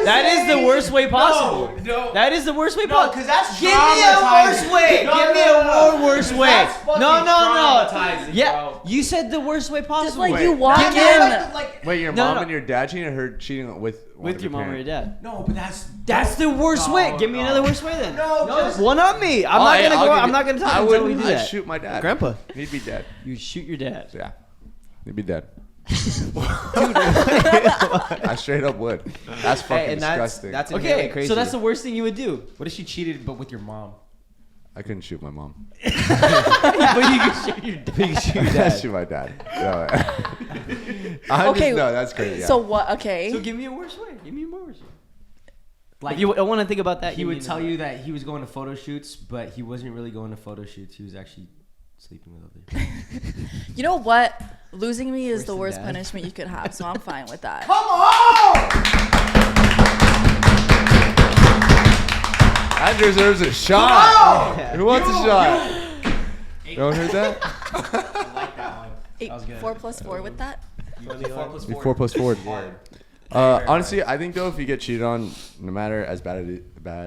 That is the worst way possible. No. That is the worst way possible. because that's Give me a worse traumatizing. way. No, Give me no, a no, more worse way. That's fucking No. traumatizing, Yeah, bro. you said the worst way possible. Just like Wait. you walk Give me in. Wait, your No, mom no. and your dad cheating, or her cheating with one of with your mom or your parents? dad. No, but That's the worst No, way. Give me no. another worst way then. No, just- one on me. I'm Oh, not yeah, gonna I'll go. give I'm you- not gonna talk I until we would. do I'd that. shoot my dad. Grandpa. He'd be dead. You shoot your dad. Yeah, he'd be dead. I straight up would. That's fucking Hey, and disgusting. that's Okay, inherently crazy. so that's the worst thing you would do. What if she cheated but with your mom? I couldn't shoot my mom. But you can shoot your dad. big shoot I dad. shoot my dad. No, Okay, no, that's crazy. Yeah. So what? Okay. So give me a worse way. Give me a more worse way. Like you don't want to think about that. He would tell you that he was going to photo shoots, but he wasn't really going to photo shoots. He was actually sleeping with other people. You know what? Losing me is Worse the than worst dad. punishment you could have, so I'm fine with that. That deserves a shot. Who wants a shot? You don't heard that? I like that one. That was good. 4 plus 4 with that? 4 plus 4. 4 plus 4. Hard. Honestly, I think though, if you get cheated on, no matter as bad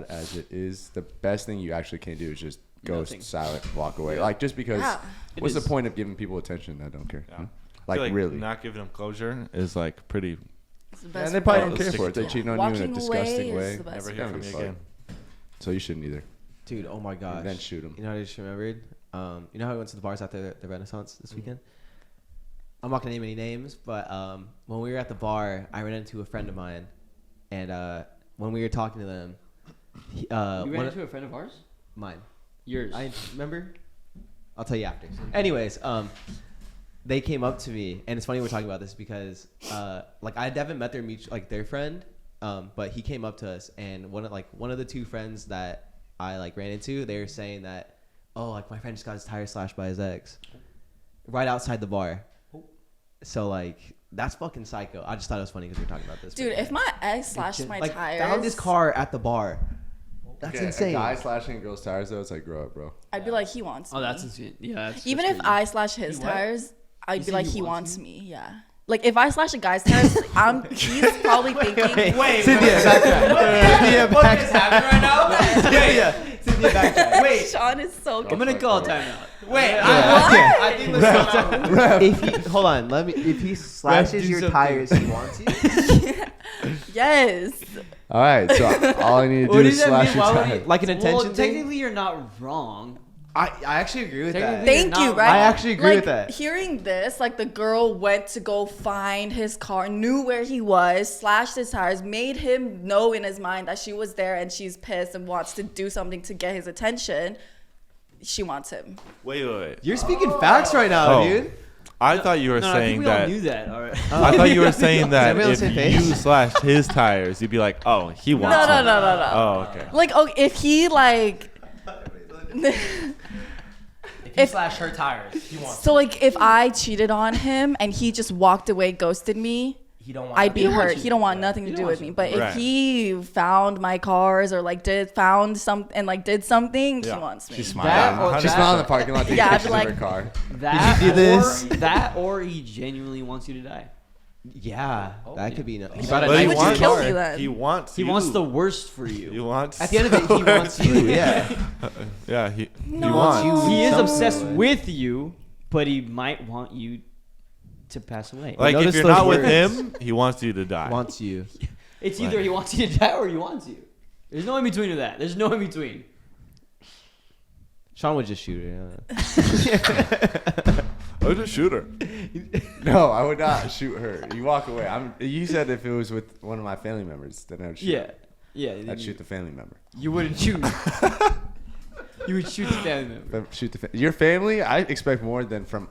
as it is, the best thing you actually can do is just ghost, Nothing. silent, walk away. Like just because, Yeah. what's the is. point of giving people attention that don't care? Yeah. Hmm? I feel Like really? not giving them closure is like pretty. It's the best And they probably don't Let's care stick for it. They're to it. cheating on Walking you in a away disgusting is way. the best Never It's hear gonna from be me fun. again. So you shouldn't either. Dude, oh my gosh. And then shoot them. You know what I just remembered? You know how I went to the bars at the Renaissance this weekend? I'm not gonna name any names, but when we were at the bar, I ran into a friend of mine, and when we were talking to them, You one ran of- into a friend of ours. mine. Yours. I remember. I'll tell you after. Anyways, they came up to me, and it's funny we're talking about this because like I haven't met their friend, but he came up to us, and one of the two friends that I like ran into, they were saying that, oh, like my friend just got his tires slashed by his ex, right outside the bar. So like that's fucking psycho. I just thought it was funny because we were talking about this. Dude, if my ex slashed my like tires, found his car at the bar. That's Okay, insane. A guy slashing a girl's tires though, it's like grow up, bro. I'd be like, he wants me. Oh, that's insane. Yeah. That's Even that's if crazy. I slash his He what? tires, I'd be said like, he he wants wants me. Yeah. Like if I slash a guy's tires, he's probably thinking, Wait, Cynthia, backtrack. Cynthia, what is happening right now? Cynthia, backtrack. Wait, Sean is so I'm good. gonna call timeout. wait. Yeah. I think let's go now. If he hold on, if he slashes do your something. tires, he wants you. Yes. All right, so all I need to What do does is that slash mean? your Why would tires. he- Like an intention well, thing? technically, you're not wrong. I actually agree with that. Technically- Thank You're you, not right? wrong. I actually agree like, with that. Hearing this, like the girl went to go find his car, knew where he was, slashed his tires, made him know in his mind that she was there and she's pissed and wants to do something to get his attention. She wants him. Wait. You're speaking facts right now, Oh. dude. I thought you were No, I think saying we all that. knew that. All right. I thought you were saying that everyone on if the same you page? slashed his tires, you'd be like, oh, he wants No, him. no. Oh, okay. Like, oh, if he like, If you slash her tires, he wants. so like if I cheated on him and he just walked away, ghosted me, He don't want. I'd be don't want hurt. you. He don't want Yeah. nothing to He do don't with want me. you. But Right. if he found my cars or like found some and like did something, Yeah. he wants me. She That smiled. or She that- smiled in the parking lot. Taking Yeah, I'd be pictures like- of her car. That Did you do this? That or he genuinely wants you to die. Yeah, that yeah. could be. He But brought a But he would you wants, kill me then? he wants He you. wants the worst for He you. wants. At the end of it, he wants you. Yeah. Yeah, he No. wants. He is Some obsessed way. with you, but he might want you to pass away. Like if Notice you're those not with words. him, he wants you to die. Wants you. It's either he wants you to die or he wants you. There's no in between of that. There's no in between. Sean would just shoot her. I would just shoot her. No, I would not shoot her. You walk away. You said if it was with one of my family members, then I would shoot. Yeah. Yeah. I'd shoot the family member. You wouldn't shoot. You would shoot the family member. Your family, I expect more than from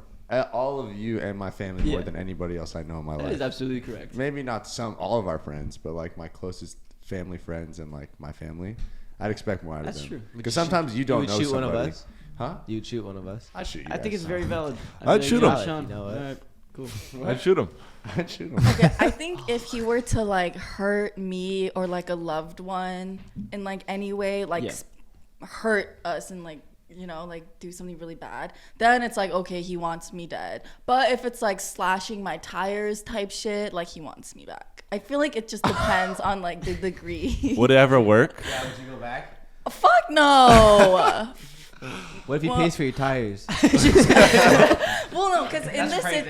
all of you and my family more Yeah. than anybody else I know in my That life. is absolutely correct. Maybe not all of our friends, but like my closest family friends and like my family, I'd expect more out That's of true. them. Would Because you sometimes you don't would know shoot somebody. one of us? Huh? You'd shoot one of us. I'd shoot you. I think guys. it's very valid. I'd shoot him. Sean. You know what? All right, cool. I'd shoot him. I'd shoot him. Okay, I think if he were to like hurt me or like a loved one in like any way, like Yeah. hurt us and like you know, like do something really bad, then it's like, okay, he wants me dead. But if it's like slashing my tires type shit, like he wants me back. I feel like it just depends on like the degree. Would it ever work? Yeah, would you go back? Fuck no. What if he pays for your tires? Well, no, because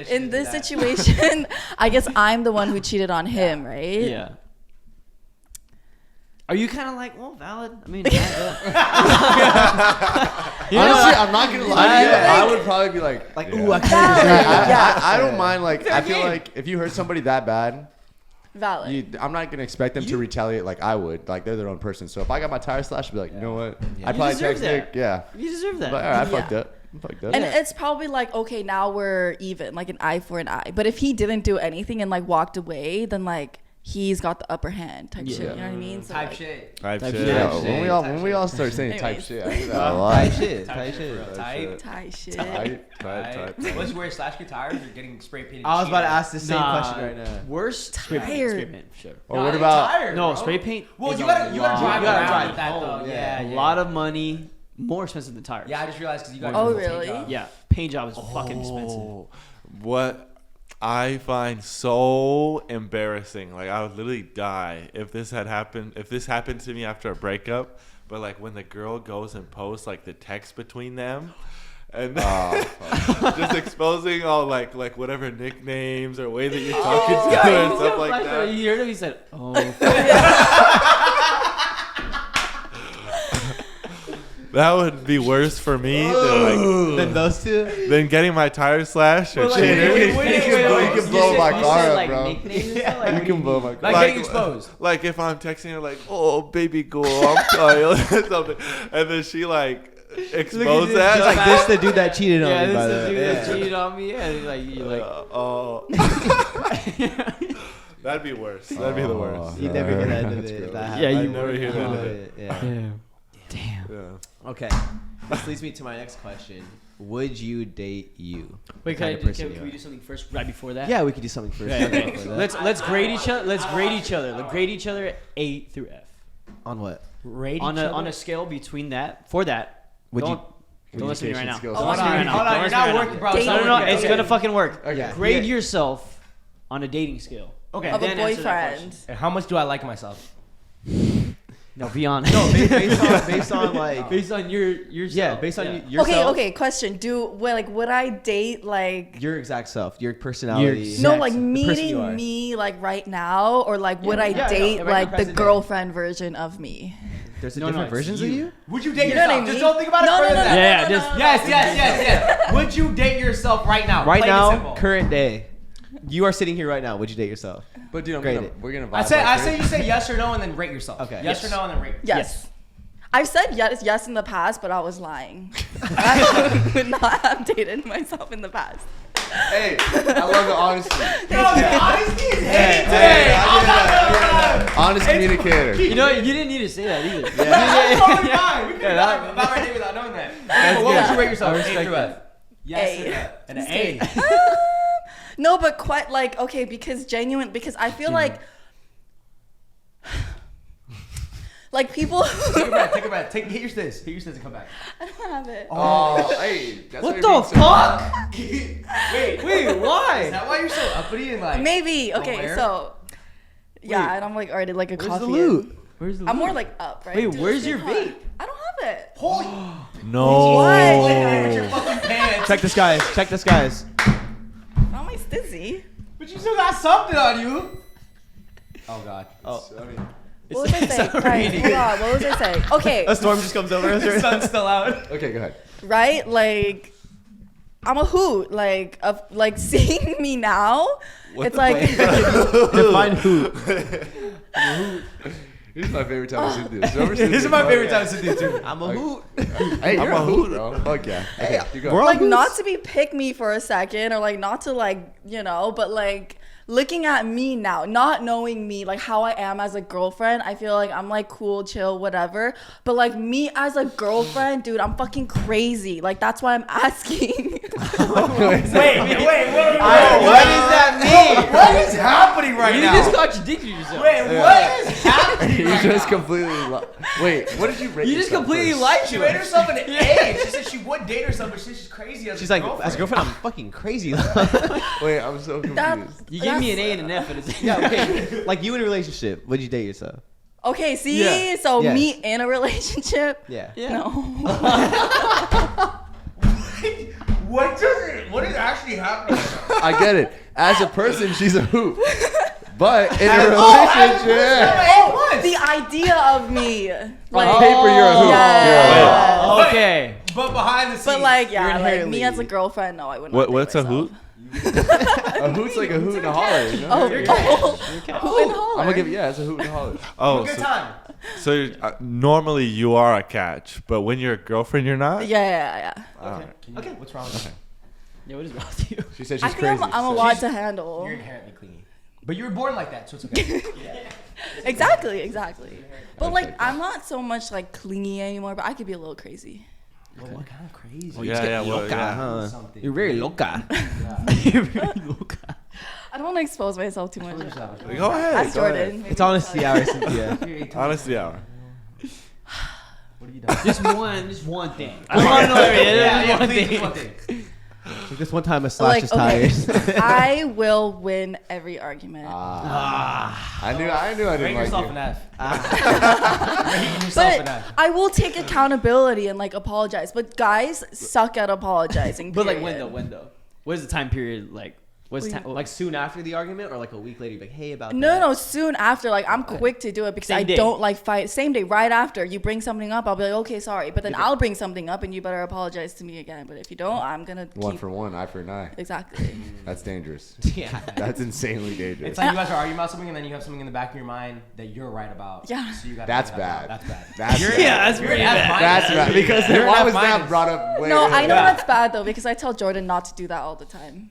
in this situation, I guess I'm the one who cheated on him, right? Yeah. Are you kind of like, well, valid? I mean, Honestly, I'm not gonna lie to you. I would probably be like, ooh, I can't. Yeah. I don't mind. Like, I feel like if you hurt somebody that bad, Valid. I'm not gonna expect them to retaliate like I would. Like, they're their own person. So if I got my tire slashed, I'd be like, you know what? I'd probably deserve text Nick. that. Yeah. you deserve that. But all right, I Yeah. fucked up. I fucked up. And it's probably like, okay, now we're even, like an eye for an eye. But if he didn't do anything and like walked away, then like he's got the upper hand type shit. You know what I mean? So, Type like, shit. Type Type shit. shit. Yeah, Type when we all start saying type Anyways. shit, I do that a lot. Type shit. Type shit. Type. Tie shit. Type. Unless you wear slash your tires, you're getting spray painted. I was about to cheater. ask the same question right now. Worse. Spray paint. Tired. Spray paint, sure. Or what about? Tired, No, bro. spray paint. Well, is you a gotta lot. drive You gotta around drive with that home, though. Yeah, A lot of money, more expensive than tires. Yeah, I just realized because you got. Oh, your paint really? job. Yeah, paint job is fucking expensive. What I find so embarrassing, like I would literally die if this happened to me after a breakup. But like when the girl goes and posts like the text between them, and just exposing all like whatever nicknames or way that you're talking to her and stuff like that. You heard him? He said, "Oh." That would be worse for me Then those two. than getting my tires slashed or Like, cheating. You can blow my car up, like, bro. nicknames and stuff? Like, You can blow my car. Like getting exposed. Like if I'm texting her like, "Oh baby girl, I'm tired," or something, and then she like expose that. She's like, this the dude that cheated on yeah, me, by this the is the way. dude that cheated on me. And like, you're like, Oh. That'd be worse. That'd be the worst. You never hear that end of That's it. gross. That Yeah, happened. you never hear that Oh, end of it. Yeah. damn. Yeah. Okay. This leads me to my next question. Would you date you? Wait, Kind of person you can we are. do something first, right before that? Yeah, we could do something first. Okay, okay. Before that. Let's grade each other. Let's grade each other. Let's grade each other A through F. On what? Rate On each a other? on a scale between that. For that. Would you? Don't listen to me right now. skills. Don't Hold listen to me right now. Hold on, Don't you're listen to me not right working, now. bro. Dating. No, no, no. working. It's gonna fucking work. Okay. Grade yourself on a dating scale. Okay. Of a Then answer that boyfriend. question. And how much do I like myself? No, be honest. No, based on like. based on yourself. Yeah, based on Yeah. yourself. Okay, question. Would I date like Your exact self, your personality. no, Exact- like the person you are. meeting me like right now, or like would I yeah, date right now, like the present day. girlfriend version of me? There's No, different it's versions of you. Would you date You know what I yourself? Just mean? don't think about it No, further no, than no, that. Yeah, no, just- no, no. Yes. Would you date yourself right now? Right Plain and now, simple. current day. You are sitting here right now. Would you date yourself? But dude, Grade it. we're gonna. I vibe say like you this. say yes or no and then rate yourself. Okay. Yes, or no and then rate. Yes. I've said yes in the past, but I was lying. I would not have dated myself in the past. Hey, I love the honesty. Honesty is Hey, today. honest communicator. You know, you didn't need to say that either. That's totally fine. We could Yeah, have about our day without knowing that. That's What would good. you rate yourself? I A respect through F. that. Yes A. and an A. No, but quite like okay, because I feel like people. Take a breath. Take a breath. Hit your stance. Hit your stance and come back. I don't have it. Oh, hey. That's What why the you're being so- fuck? Wait, why? Is that why you're so uppity and like? Maybe okay, aware? so yeah, and I'm like already like a Where's coffee. the loot? Where's the loot? I'm more like up, right? Wait, Dude, where's it's your hot. vape? I don't have it. Holy. No. With your fucking pants. Check this, guys. Check this, guys. Not my stizzy. But you still got something on you. Oh God. Oh. What was I saying? Right, hold on. What was I saying? Okay, A storm just comes over us. The sun's still out. Okay, go ahead. right? Like, I'm a hoot. Like, of like seeing me now, it's like Define who. This is my favorite time to do this. This is my favorite time to do too. I'm a hoot. Hey, you're a hoot, bro. Fuck yeah. Okay, you go. We're all like hoots. not to be pick me for a second, or like not to like but like looking at me now, not knowing me, like how I am as a girlfriend, I feel like I'm like cool, chill, whatever. But like me as a girlfriend, dude, I'm fucking crazy. Like that's why I'm asking. Wait. What does that mean? What is happening right You now? just contradicted yourself. Wait, what is happening? You just completely. Wait, what did you rate? You just yourself completely first? lied She to rated us. herself an A. She said she would date herself, but she's crazy as She's a like, girlfriend. as a girlfriend, I'm fucking crazy. Wait, I'm so confused. You gave me an A and an F, and it's Yeah, okay. Like you in a relationship, would you date yourself? Okay, see? Yeah. So Yeah. me in a relationship? Yeah. No. What is actually happening? I get it. As a person, she's a hoot. But in a relationship, The idea of me. Like, on paper, you're a hoot. Yeah. You're a okay. But behind the scenes, But like, You're yeah, like inherently- me as a girlfriend, no, I wouldn't. wanna date What's a myself. hoot? A hoot's like a hoot and a holler. You know? Oh, hoot and holler. I'm gonna give it's a hoot and a holler. Oh, good so, time. so normally you are a catch, but when you're a girlfriend, you're not. Yeah. Okay, what's wrong with you? Yeah, what is wrong with you? She said I she's think crazy. I'm a so- lot to handle. You're inherently clingy. But you were born like that, so it's okay. Exactly. But like, I'm not so much like clingy anymore, but I could be a little crazy. Well, what kind of crazy? Yeah. Something. You're very loca. You're very loca. I don't want to expose myself too much. Go ahead. Ask Jordan. maybe It's he'll honesty tell you. hour, Cynthia. Honesty hour. What have you done? Just one thing. I want to know everything. Yeah, One please, thing. one thing. Like this one time I slashed his tires. I will win every argument. I knew I didn't Rate like yourself you. an F. Rate yourself an But F. I will take accountability and like apologize. But guys suck at apologizing. But like period. when though? What is the time period like? What's time? Like soon after the argument, or like a week later, you're like, hey, about that. No, soon after. Like, I'm quick to do it because Same I day. don't like fight. Same day, right after. You bring something up, I'll be like, okay, sorry. But then I'll bring something up and you better apologize to me again. But if you don't, I'm going to One keep... for one, eye for an eye. Exactly. That's dangerous. Yeah. That's insanely dangerous. It's like you guys are arguing about something and then you have something in the back of your mind that you're right about. Yeah. So you gotta That's bring that bad. up. That's bad. That's You're- bad. Yeah, that's You're pretty an F bad. minus. That's bad. Because You're an why F was that minus. brought up later? No, I know Yeah. that's bad, though, because I tell Jordan not to do that all the time.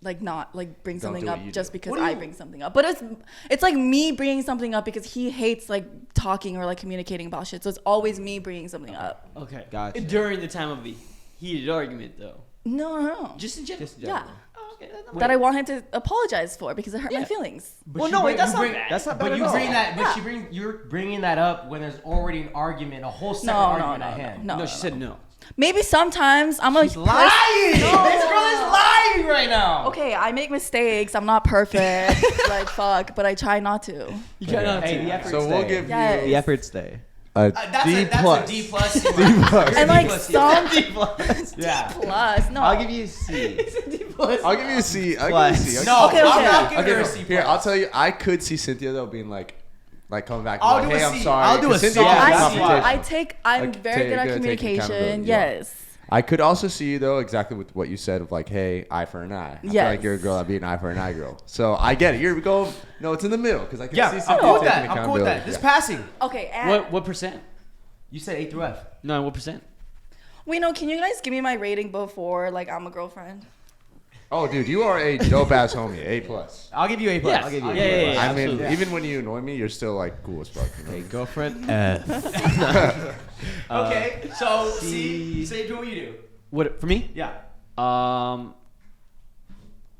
Like, not, like, bring Don't something do what up you just do. because I bring something up. But it's like me bringing something up because he hates, like, talking or, like, communicating about shit. So it's always me bringing something up. Okay. Gotcha. During the time of a heated argument, though. No. Just in general. Just in Yeah. general. Oh, okay. That's not That I want him to apologize for because it hurt my feelings. But Well, you no, bring- that's you not bring- bad. That's not bad But at you all. bring that. Yeah. But you're bringing that up when there's already an argument, a whole separate No, argument at hand. no. No, she said no. Maybe sometimes I'm She's lying. This girl is lying right now. Okay, I make mistakes. I'm not perfect. Like, fuck, but I try not to. You try not Hey, to. the effort So we'll give Yes. The efforts stay. a That's D a plus. D plus. D plus. And like plus, some Yeah. plus. No. I'll give you a C. I'll give you a C. I'll Plus. give you a C. No, Okay, I'm okay. not giving Okay, her a no. C+. Here, I'll tell you. I could see Cynthia though being like coming back. I'll like, do a hey, I'm C. sorry. I'll do a 'Cause C. Cynthia Yeah, wants that's confrontation. I'm Like, very good at take communication. accountability, yeah. Yes. I could also see you though exactly with what you said of like, hey, eye for an eye. I feel Yes. like you're a girl that be an eye for an eye girl. So I get it. Here we go. No, it's in the middle because I can Yeah, see I'm Cynthia cool with taking that. I'm cool with that. accountability. This Yeah. passing. Okay, and What percent? You said A through F. No, what percent? wait, no, can you guys give me my rating before like I'm a girlfriend? Oh, dude, you are a dope ass homie. A plus. I'll give you A plus. Yes. I'll give you Yeah, A+. yeah, yeah. I mean, absolutely. even when you annoy me, you're still like cool as fuck. You know? Hey, girlfriend. Okay, so C. Say do what you do. What for me? Yeah. I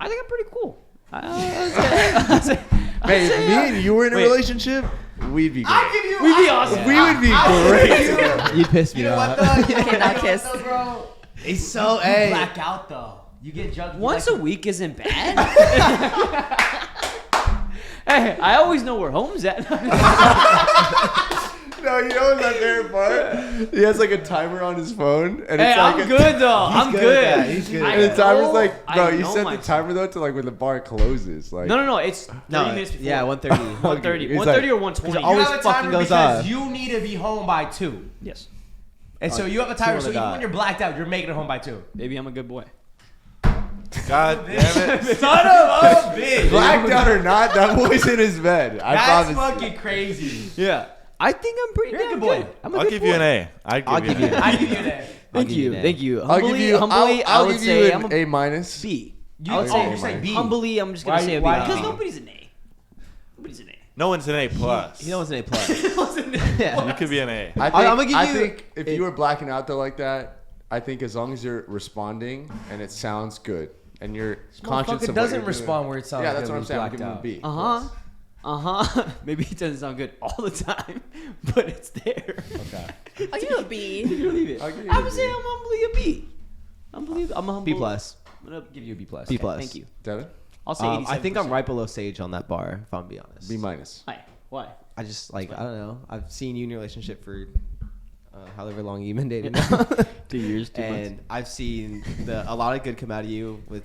think I'm pretty cool. Hey, if me and you were in a Wait. relationship, we'd be I'll great. give you. We'd be awesome. We would be great. You'd piss me You know what off. though? Okay, now kiss. Though, bro. It's so, You hey. black out though. You get jumped Once a week isn't bad. Hey, I always know where home's at. No, you know what's my favorite part? He has like a timer on his phone, and Hey, it's like I'm a good though. I'm good good. at that. He's good at And the I timer's know- like, bro, I you know set the myself. timer though to like when the bar closes. Like, No. It's 30 minutes before. Yeah, 1:30. 1:30. He's 1:30 like- or 1:20. He's always you have a fucking timer goes because off. you need to be home by 2. Yes. And so you have a timer, on so the even dot. when you're blacked out, you're making it home by 2. Maybe I'm a good boy. God damn it. Son of a bitch. blacked out or not, that boy's in his bed. I That's promise. fucking crazy. Yeah. I think I'm pretty You're a damn good boy. good. I'm a I'll good give boy. you an A. I'll give you an A. I give you an A. Thank give you you. an A. Thank you. I'll give you. Humbly, I I'll would give say you I'm an a A minus. B. You, I would say you say B. humbly, I'm just gonna Why- say a B. why Because B? nobody's an A. Nobody's an A. No one's an A plus. You know what's an A plus? You could be an A. I think, I'ma give I you- think if you were blacking out though like that, I think as long as you're responding and it sounds good and you're conscious Motherfucker of doesn't what you're respond doing. where it sounds Yeah, good that's what when I'm he's saying. I'm blacked giving him a out. B. Uh huh. Maybe it doesn't sound good all the time, but it's there. Okay. I'll give you a B. You believe it? I would say I'm humbly a B. I'm a humble. B plus. I'm gonna give you a B plus. B plus. Thank you. Devin? I'll say 87%. I think I'm right below Sage on that bar, if I'm being honest. B minus. Why? I just like I don't know. I've seen you in your relationship for however long you've been dating now. 2 years, 2 months. And I've seen a lot of good come out of you with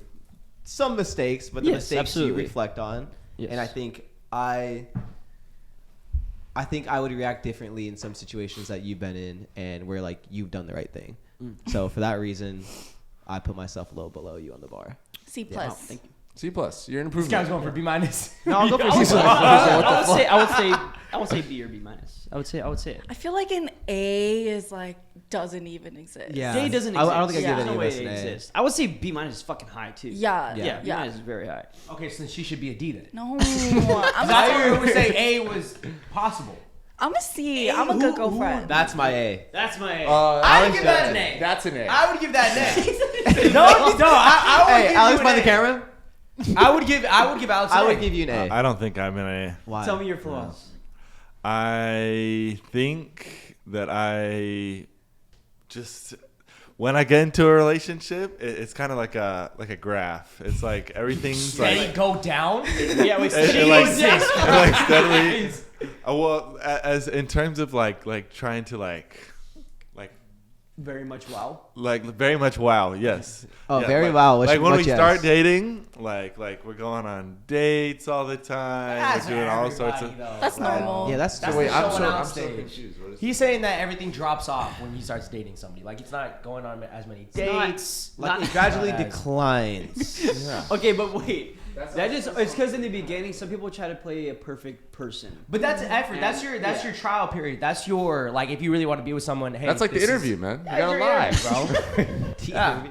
some mistakes, but the Yes, mistakes absolutely. you reflect on. Yes. And I think I would react differently in some situations that you've been in, and where like you've done the right thing. So for that reason, I put myself a little below you on the bar. C+. Thank you. C plus. You're an This improvement. guy's going for B minus. No, I'll go for C plus. I would say B or B minus. I would say it. I feel like an A is like doesn't even exist. Yeah. A doesn't I exist. don't think I give Yeah. any no of way us it an A. exists. I would say B minus is fucking high too. Yeah. Yeah. B minus is very high. Okay, so then she should be a D then. No. I thought we would say A was possible. I'm a C. I'm a good girlfriend. That's my A. That's my. I would give that an A. That's an A. I would give that an A. No, I would Hey, give Alex, you by an the A. camera. I would give Alex an I A. would give you an A. I don't think I'm in A. Why? Tell me your flaws. I think that I just when I get into a relationship, it's kind of like a graph. It's like everything's Steady like go down. Yeah, wait. it like steadily. Well, as in terms of like trying to like Very much wow. like very much wow. Yes. Oh, Yeah, very like, wow. Like when we yes. start dating, like we're going on dates all the time. That's we're doing all sorts of. That's normal. Yeah, that's That's true. the I'm showing so out stage. confused. What is He's saying that everything drops off when he starts dating somebody. Like it's not going on as many dates. Like it gradually Not as- declines. Yeah. Okay, but wait. It's because in the beginning, some people try to play a perfect person. But that's effort. That's your trial period. That's your like if you really want to be with someone. Hey, That's like the this is- interview, man. You That's gotta your lie. interview, bro. Yeah.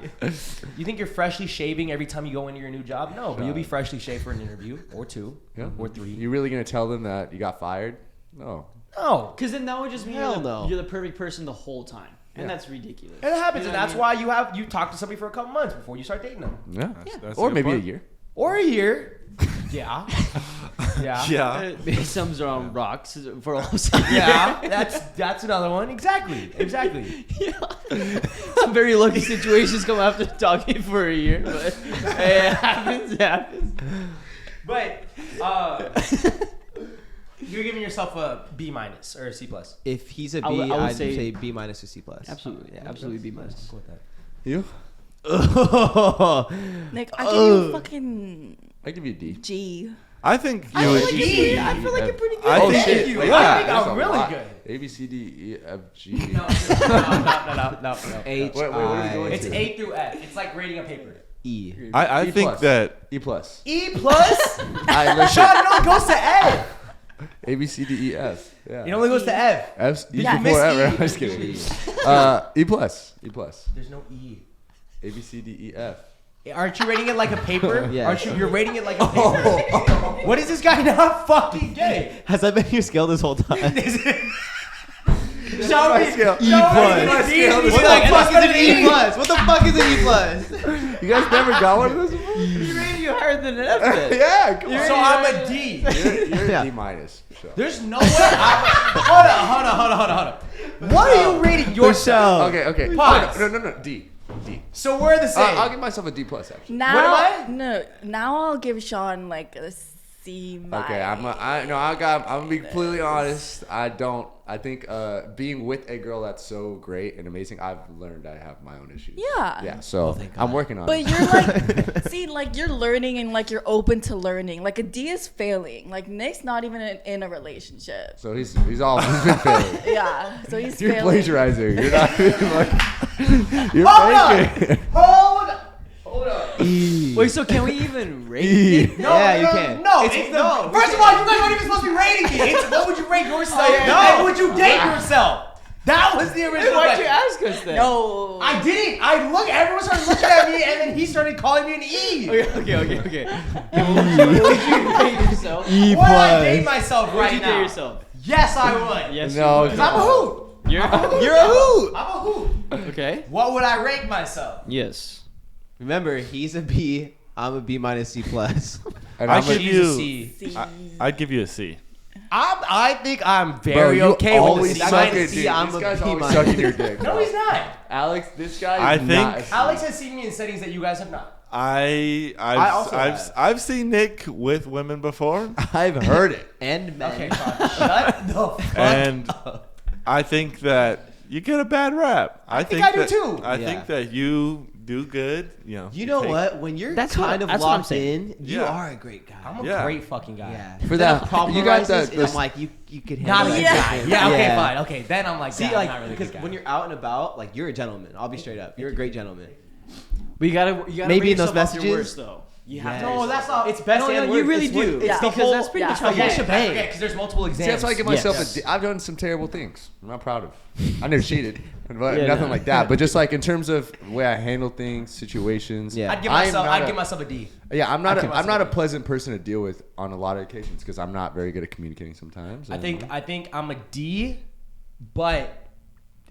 You think you're freshly shaving every time you go into your new job? No, but you'll be freshly shaved for an interview or two or three. You really gonna tell them that you got fired? No. No. Because then that would just mean Hell no. you're the perfect person the whole time. And that's ridiculous. And it happens, You know and what I that's mean? why you talk to somebody for a couple months before you start dating them, Yeah. That's Or a good maybe a point. year. or a year. Yeah. Yeah. Yeah. Some are on rocks for all of a Yeah. That's another one. Exactly. Some very lucky situations come after talking for a year, but it happens. It happens. But you're giving yourself a B minus or a C plus. If he's a B, I would I'd say- say B minus or C plus. Absolutely, absolutely B minus. You? Nick, I give you a fucking I give you a D. G. I think I you feel would. like I feel like you're pretty good. I Oh think shit! you. Wait, I think there's I'm a really lot. good. A B C D E F G. No. H Wait, what are we going It's to? A through F. It's like rating a paper. E. I E think plus. that E plus. E plus. I listen. Sean, it only goes to F. A B C D E F. Yeah. It only goes to F. F. E Yeah, before miss F. E. I'm just kidding. E plus. E plus. There's no E. A B C D E F. Aren't you rating it like a paper? Yes. Aren't you? You're rating it like a paper. What is this guy not fucking gay? Has that been your scale this whole time? Show me. E plus. What the fuck is an E plus? What the fuck is an E plus? You guys never got one of those before? You rated you higher than an F then. Yeah, come on. So I'm a D. You're Yeah. a D minus. For sure. There's no way. Hold on. What are you rating yourself? Okay. Pause. No. D. So we're the same. I'll give myself a D plus actually. Now, What am I? No, now I'll give Sean like a C minus. Okay, I'm gonna be completely honest. I think being with a girl that's so great and amazing, I've learned I have my own issues. Yeah. Yeah, so I'm working on But it. you're like, see, like you're learning and like you're open to learning. Like a D is failing. Like Nick's not even in a relationship. So he's been failing. Yeah, so he's You're failing. plagiarizing. You're not even like you're faking. Hold up. E. Wait, so can we even rate E. it? Yeah, you can. No, It's- it's no, the, first of all, you guys weren't even supposed to be rating me. It's what would you rate yourself? yeah, And would you date yourself? That was the original Why'd you question. ask us then? No. I didn't. Everyone started looking at me, and then he started calling me an E. Okay. Would you rate yourself? E Would I plus. date myself Would right you now? date yourself? Yes, I would. Yes. No, you would. I'm a hoot. You're You're a hoot. I'm a hoot. okay. What would I rank myself? Yes. Remember, he's a B. I'm a B minus C plus. And I'd I'm give a, you. C. I'd give you a C. I think I'm bro, very you okay with always the C. suck minus it, C, dude. I'm This a guy's B always minus. sucking your dick. No, bro. he's not. Alex, this guy I is think- not a C. Alex has seen me in settings that you guys have not. I've seen Nick with women before, I've heard it. And men. Okay, fine. Shut the fuck and up. I think that you get a bad rap. I think I do that, too. I Yeah. think that you do good. You know take- what? When you're That's what- kind of that's what I'm locked saying. in, you Yeah. are a great guy. I'm a Yeah. great fucking guy. Yeah. For Then that, a problem you got arises, that- and I'm this- like, you could Not handle a it. good guy. Yeah, okay, Yeah. fine. Okay, then I'm like, See, yeah, like, I'm not really a because good guy. when you're out and about, like, you're a gentleman. I'll be straight up. You're a great gentleman. But you gotta Maybe rate in those yourself off your messages- worst, though. You have Yes. to. No, that's not. It's best No, and you worst. really It's what- do. it's Yeah. the Because whole- that's pretty much the how whole you shebang. Okay, because there's multiple exams. See, that's why I give myself Yes. a D. I've done some terrible things. I'm not proud of. I never cheated, but Yeah, nothing no. like that. But just like in terms of the way I handle things, situations. Yeah. I'd give I am myself. not I'd a- give myself a D. Yeah, I'm not. give I'm not a myself a D. pleasant person to deal with on a lot of occasions because I'm not very good at communicating sometimes. I and- think I'm a D, but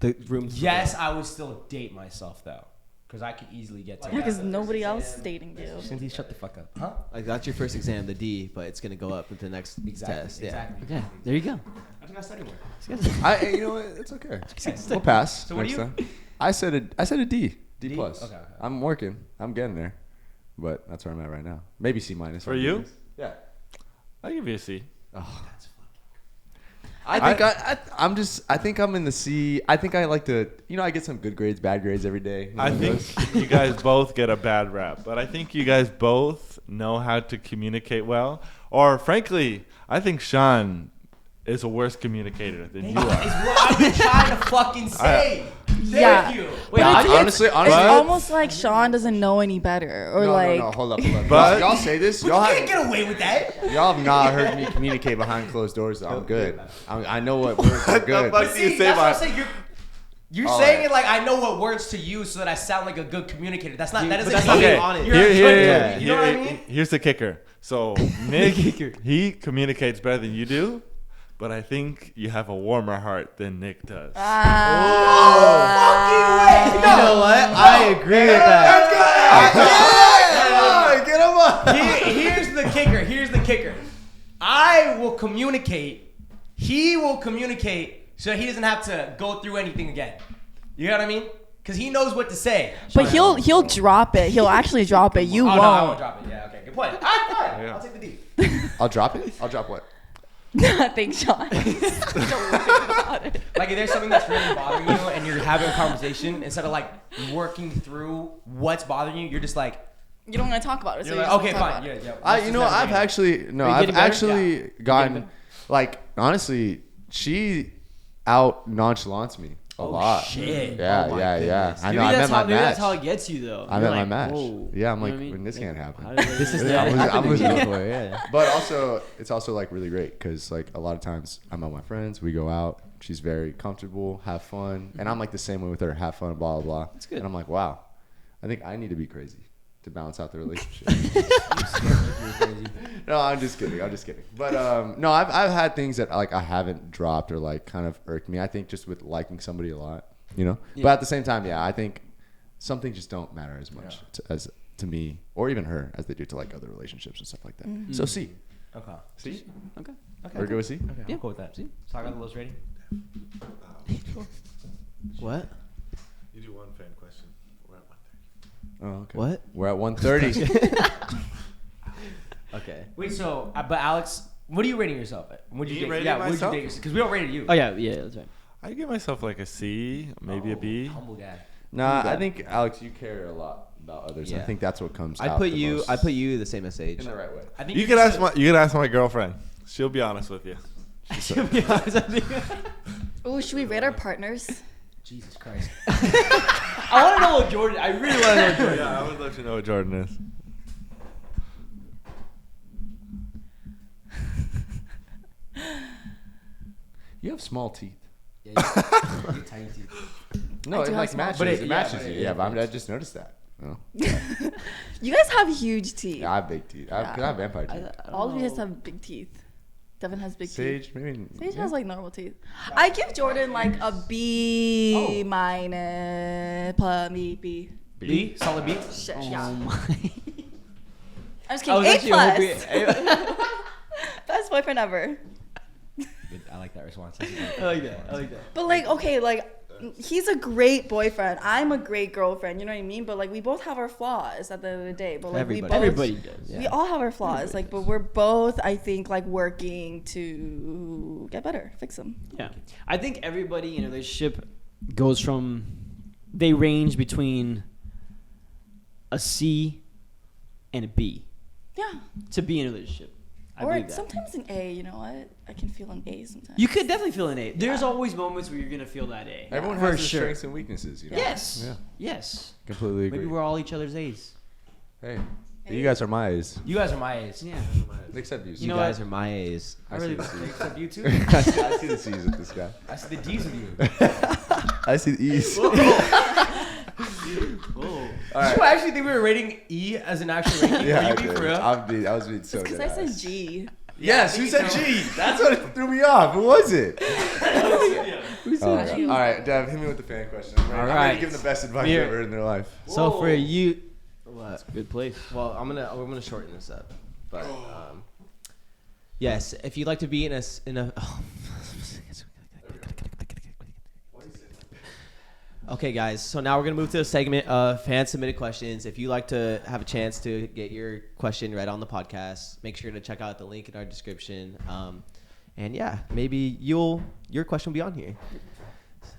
The room. yes, I would still date myself though, because I could easily get to. Yeah, because nobody else is dating you. Cynthia, shut the fuck up. Huh? Like, that's your first exam, the D, but it's going to go up with the next Exactly. test. Yeah. Exactly. Yeah, there you go. I think I studied more. You know what? It's okay. We'll pass. So what next do you- time. I said a D. D D? plus. Okay. I'm working. I'm getting there, but that's where I'm at right now. Maybe C minus For you? Yeah. I give you a C. I think I'm in the C. I think I like to, I get some good grades, bad grades every day. I think you guys both get a bad rap, but I think you guys both know how to communicate well. Or frankly, I think Sean is a worse communicator than you Is are. what I've been trying to fucking say. Yeah. Thank you. Wait, But honestly, it's But- almost like Sean doesn't know any better, or no, like no, hold up. But- y'all say this. You can't get away with that. Y'all have not heard me communicate behind closed doors. Though. I'm good. I know what words are good. fuck? But do you see, say that's what I'm about- saying. You're All saying right. it like I know what words to use so that I sound like a good communicator. That's not. That doesn't that's mean not Okay, being honest. you're a good one. You know what I mean? Here's the kicker. So Nick, he communicates better than you do, but I think you have a warmer heart than Nick does. You know what? I agree with that. Get him on. Here's the kicker. Here's the kicker. I will communicate. He will communicate so he doesn't have to go through anything again. You know what I mean? Because he knows what to say. but he'll drop it. He'll actually drop it. You Oh, won't. no, I won't drop it. Yeah, okay, good point. Fine. Yeah. I'll take the D. I'll drop it. I'll drop what? Thanks, Sean. Don't worry about it. Like if there's something that's really bothering you and you're having a conversation, instead of like working through what's bothering you, you're just like, You don't want to talk about it. So you're you like just okay, don't talk fine. about it. Yeah. I've Are you actually getting better? gotten, like, honestly, she out nonchalants me a lot. shit. Yeah, Oh my yeah. goodness. I know. I met my Maybe that's match. how it gets you, though. I You're met my like, match. whoa. Yeah, I'm You know like, what I mean? when this can't happen. How did I- This is Yeah, never I'm happened to losing me it. before, yeah. But also, it's also like really great because like a lot of times I'm out with my friends, we go out. She's very comfortable, have fun, and I'm like the same way with her, have fun, blah blah blah. That's good. And I'm like, wow, I think I need to be crazy to balance out the relationship. No, I'm just kidding. But no, I've had things that like I haven't dropped or like kind of irked me. I think just with liking somebody a lot, But at the same time, yeah, I think some things just don't matter as much to me or even her as they do to like other relationships and stuff like that. So C. Okay. C. Okay. We're good with C. Okay. Yeah. I'm cool with that. See? So I got the lowest rating. What? You do one fan question. We're at 1:30. Oh, okay. What? We're at 1:30. Okay. Wait, so but Alex, what are you rating yourself at? What do you Me rate? rating Yeah, what did you myself? rate yourself? Because we don't rate you. Oh yeah, that's right. I give myself like a C, maybe a B. Humble guy. Nah, I think Alex, you care a lot about others. I Yeah. think that's what comes. I out put the you. most I put you the same as Sage. in the right way. I think You you're can just ask my girlfriend. She'll be honest with you. Ooh, should we rate our partners? Jesus Christ. I want to know what Jordan. I really want to know what Jordan. Yeah, I would love to know what Jordan is. You have small teeth. Yeah, you have tiny teeth. No, I do it have like small matches. But It it- matches yeah, you. but Yeah, it- but I just noticed that. Oh. You guys have huge teeth. Yeah, I have big teeth. I have vampire teeth. All of you guys have big teeth. Devin has big teeth. Sage, maybe. Sage yeah. has like normal teeth. I give Jordan like a B Oh. minus, B. B? Solid B? Shit, Oh yeah. my. I'm just kidding. A actually plus. hoping- Best boyfriend ever. I like that response. I like that. But like, okay, like he's a great boyfriend. I'm a great girlfriend. You know what I mean? But like, we both have our flaws at the end of the day. But like, Everybody does. we all have our flaws. Like, but we're both, I think, like working to get better, fix them. Yeah, I think everybody in a relationship goes from, they range between a C and a B Yeah. to be in a relationship. I Or believe that. sometimes an A. You know what? I can feel an A sometimes. You could definitely feel an A. There's always moments where you're gonna feel that A. Everyone For has their sure. strengths and weaknesses. You know? Yes. Yeah. Yes. Completely agree. Maybe we're all each other's A's. Hey, you guys are my A's. You guys are my A's. Yeah. Except you. You know guys what? are my A's. I see the C's. Except you too. I see the C's with this guy. I see the D's with you. I see the E's. Whoa. All Did you right. actually think we were rating E as an actual ranking? Yeah, I Were you being did. for real? I was being so Because good. I said G. Yes, who said G? That's what threw me off. Who was it? Who said G? All right, Dev, hit me with the fan question. I'm ready right. to give them the best advice Here. ever in their life. So for you, what? Good place. Well, we're gonna shorten this up, but yes, if you'd like to be in a Okay, guys. So now we're gonna move to a segment of fan submitted questions. If you like to have a chance to get your question read on the podcast, make sure to check out the link in our description. And yeah, maybe your question will be on here.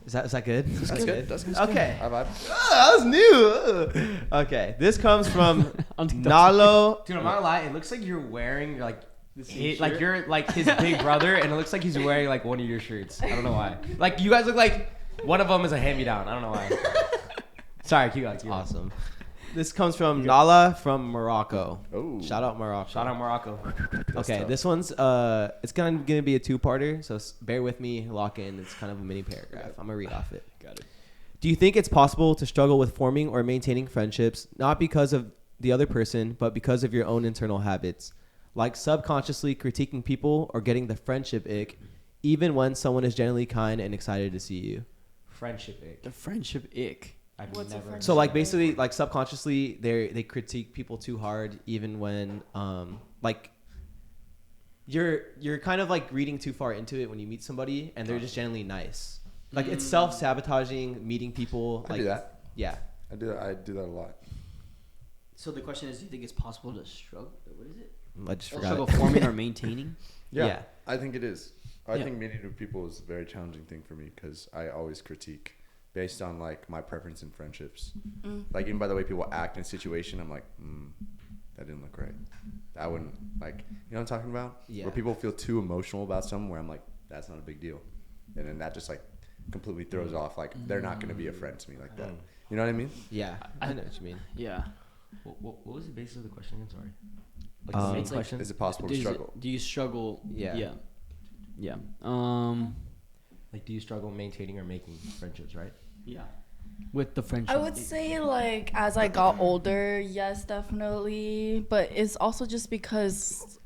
Is that good? That's good. That's good. Okay. I vibe. That was new. Okay, this comes from Nalo. Dude, I'm not gonna lie. It looks like you're wearing like same like shirt? you're like his big brother, and it looks like he's wearing like one of your shirts. I don't know why. Like you guys look like one of them is a hand-me-down. I don't know why. Sorry, keep going. Awesome. This comes from Nala from Morocco. Oh. Shout out Morocco. Shout out Morocco. Okay, tough. this one's it's gonna be a two-parter, so bear with me, lock in. It's kind of a mini paragraph. I'm gonna read off it. Got it. Do you think it's possible to struggle with forming or maintaining friendships not because of the other person, but because of your own internal habits, like subconsciously critiquing people or getting the friendship ick, even when someone is genuinely kind and excited to see you? Friendship ick. The friendship ick. I've What's a never. friendship So like basically like subconsciously they critique people too hard even when like you're kind of like reading too far into it when you meet somebody and they're just genuinely nice. Like it's self-sabotaging meeting people. I like do that. Yeah. I do that a lot. So the question is, do you think it's possible to struggle? What is it? I just forgot. Struggle it. forming or maintaining? Yeah. I think it is. I Yeah. think meeting new people is a very challenging thing for me because I always critique based on like my preference in friendships. Like even by the way people act in a situation, I'm like, that didn't look right. That wouldn't like, you know what I'm talking about? Yeah. Where people feel too emotional about something where I'm like, that's not a big deal. And then that just like completely throws off like they're not going to be a friend to me like that. You know what I mean? Yeah. I know what you mean. Yeah. What was the basis of the question again? Sorry. Like Um, the main it's like- question. Is it possible to struggle? Do you struggle? Yeah. Yeah. Yeah. Like, do you struggle maintaining or making friendships? Right. Yeah. With the friendship. I would say like as I got older, yes, definitely. But it's also just because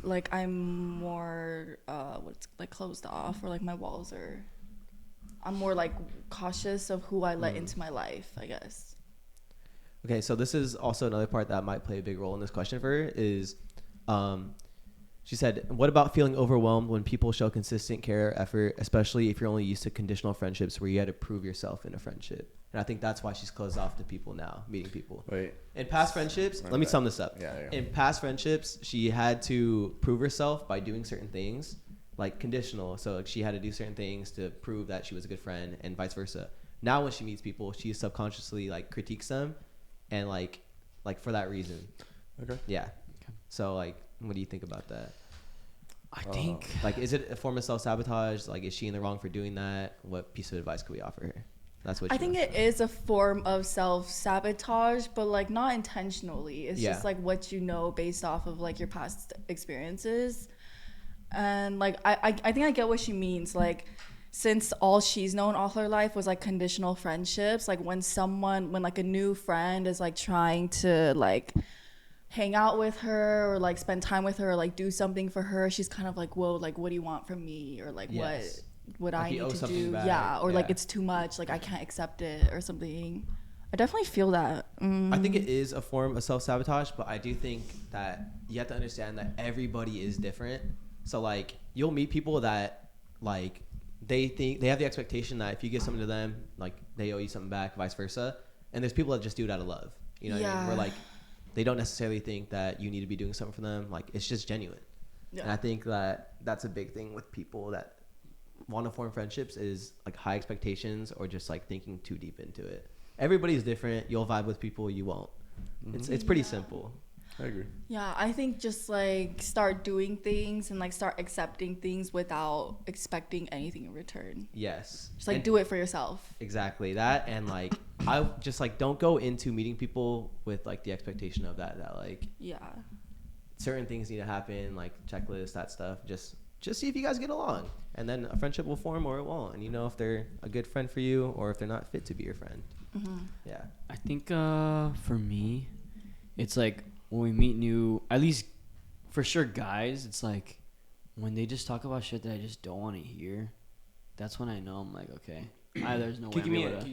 like I'm more what's like closed off, or like my walls are. I'm more like cautious of who I let into my life, I guess. Okay, so this is also another part that might play a big role in this question for her is she said, what about feeling overwhelmed when people show consistent care or effort, especially if you're only used to conditional friendships where you had to prove yourself in a friendship? And I think that's why she's closed off to people now, meeting people. Wait. In past friendships, let me sum this up. Yeah, yeah. In past friendships, she had to prove herself by doing certain things, like conditional. So like she had to do certain things to prove that she was a good friend and vice versa. Now when she meets people, she subconsciously like critiques them and like for that reason. Okay. Yeah. So like, what do you think about that? I think. Like, is it a form of self-sabotage? Like, is she in the wrong for doing that? What piece of advice could we offer her? That's what I think it is a form of self-sabotage, but like not intentionally. It's just like what you know based off of like your past experiences. And like I think I get what she means. Like since all she's known all her life was like conditional friendships, like when like a new friend is like trying to like hang out with her or like spend time with her or like do something for her, she's kind of like, whoa, like what do you want from me, or like what Like I you owe need to something do back. yeah, or like Yeah. it's too much, like I can't accept it or something. I definitely feel that. I think it is a form of self-sabotage, but I do think that you have to understand that everybody is different. So like you'll meet people that like they think they have the expectation that if you give something to them, like they owe you something back, vice versa. And there's people that just do it out of love. You know what I mean? Where like they don't necessarily think that you need to be doing something for them. Like it's just genuine. Yeah. And I think that that's a big thing with people that want to form friendships is like high expectations or just like thinking too deep into it. Everybody's different. You'll vibe with people, you won't. It's pretty simple. I agree. Yeah, I think just like start doing things and like start accepting things without expecting anything in return. Yes. Just like do it for yourself. Exactly that. And like I just like don't go into meeting people with like the expectation of that like certain things need to happen, like checklist, that stuff. Just see if you guys get along, and then a friendship will form or it won't. And you know if they're a good friend for you or if they're not fit to be your friend. Yeah. I think for me, it's like when we meet new, at least for sure guys, it's like when they just talk about shit that I just don't want to hear. That's when I know I'm like, okay, there's no way I'm able to.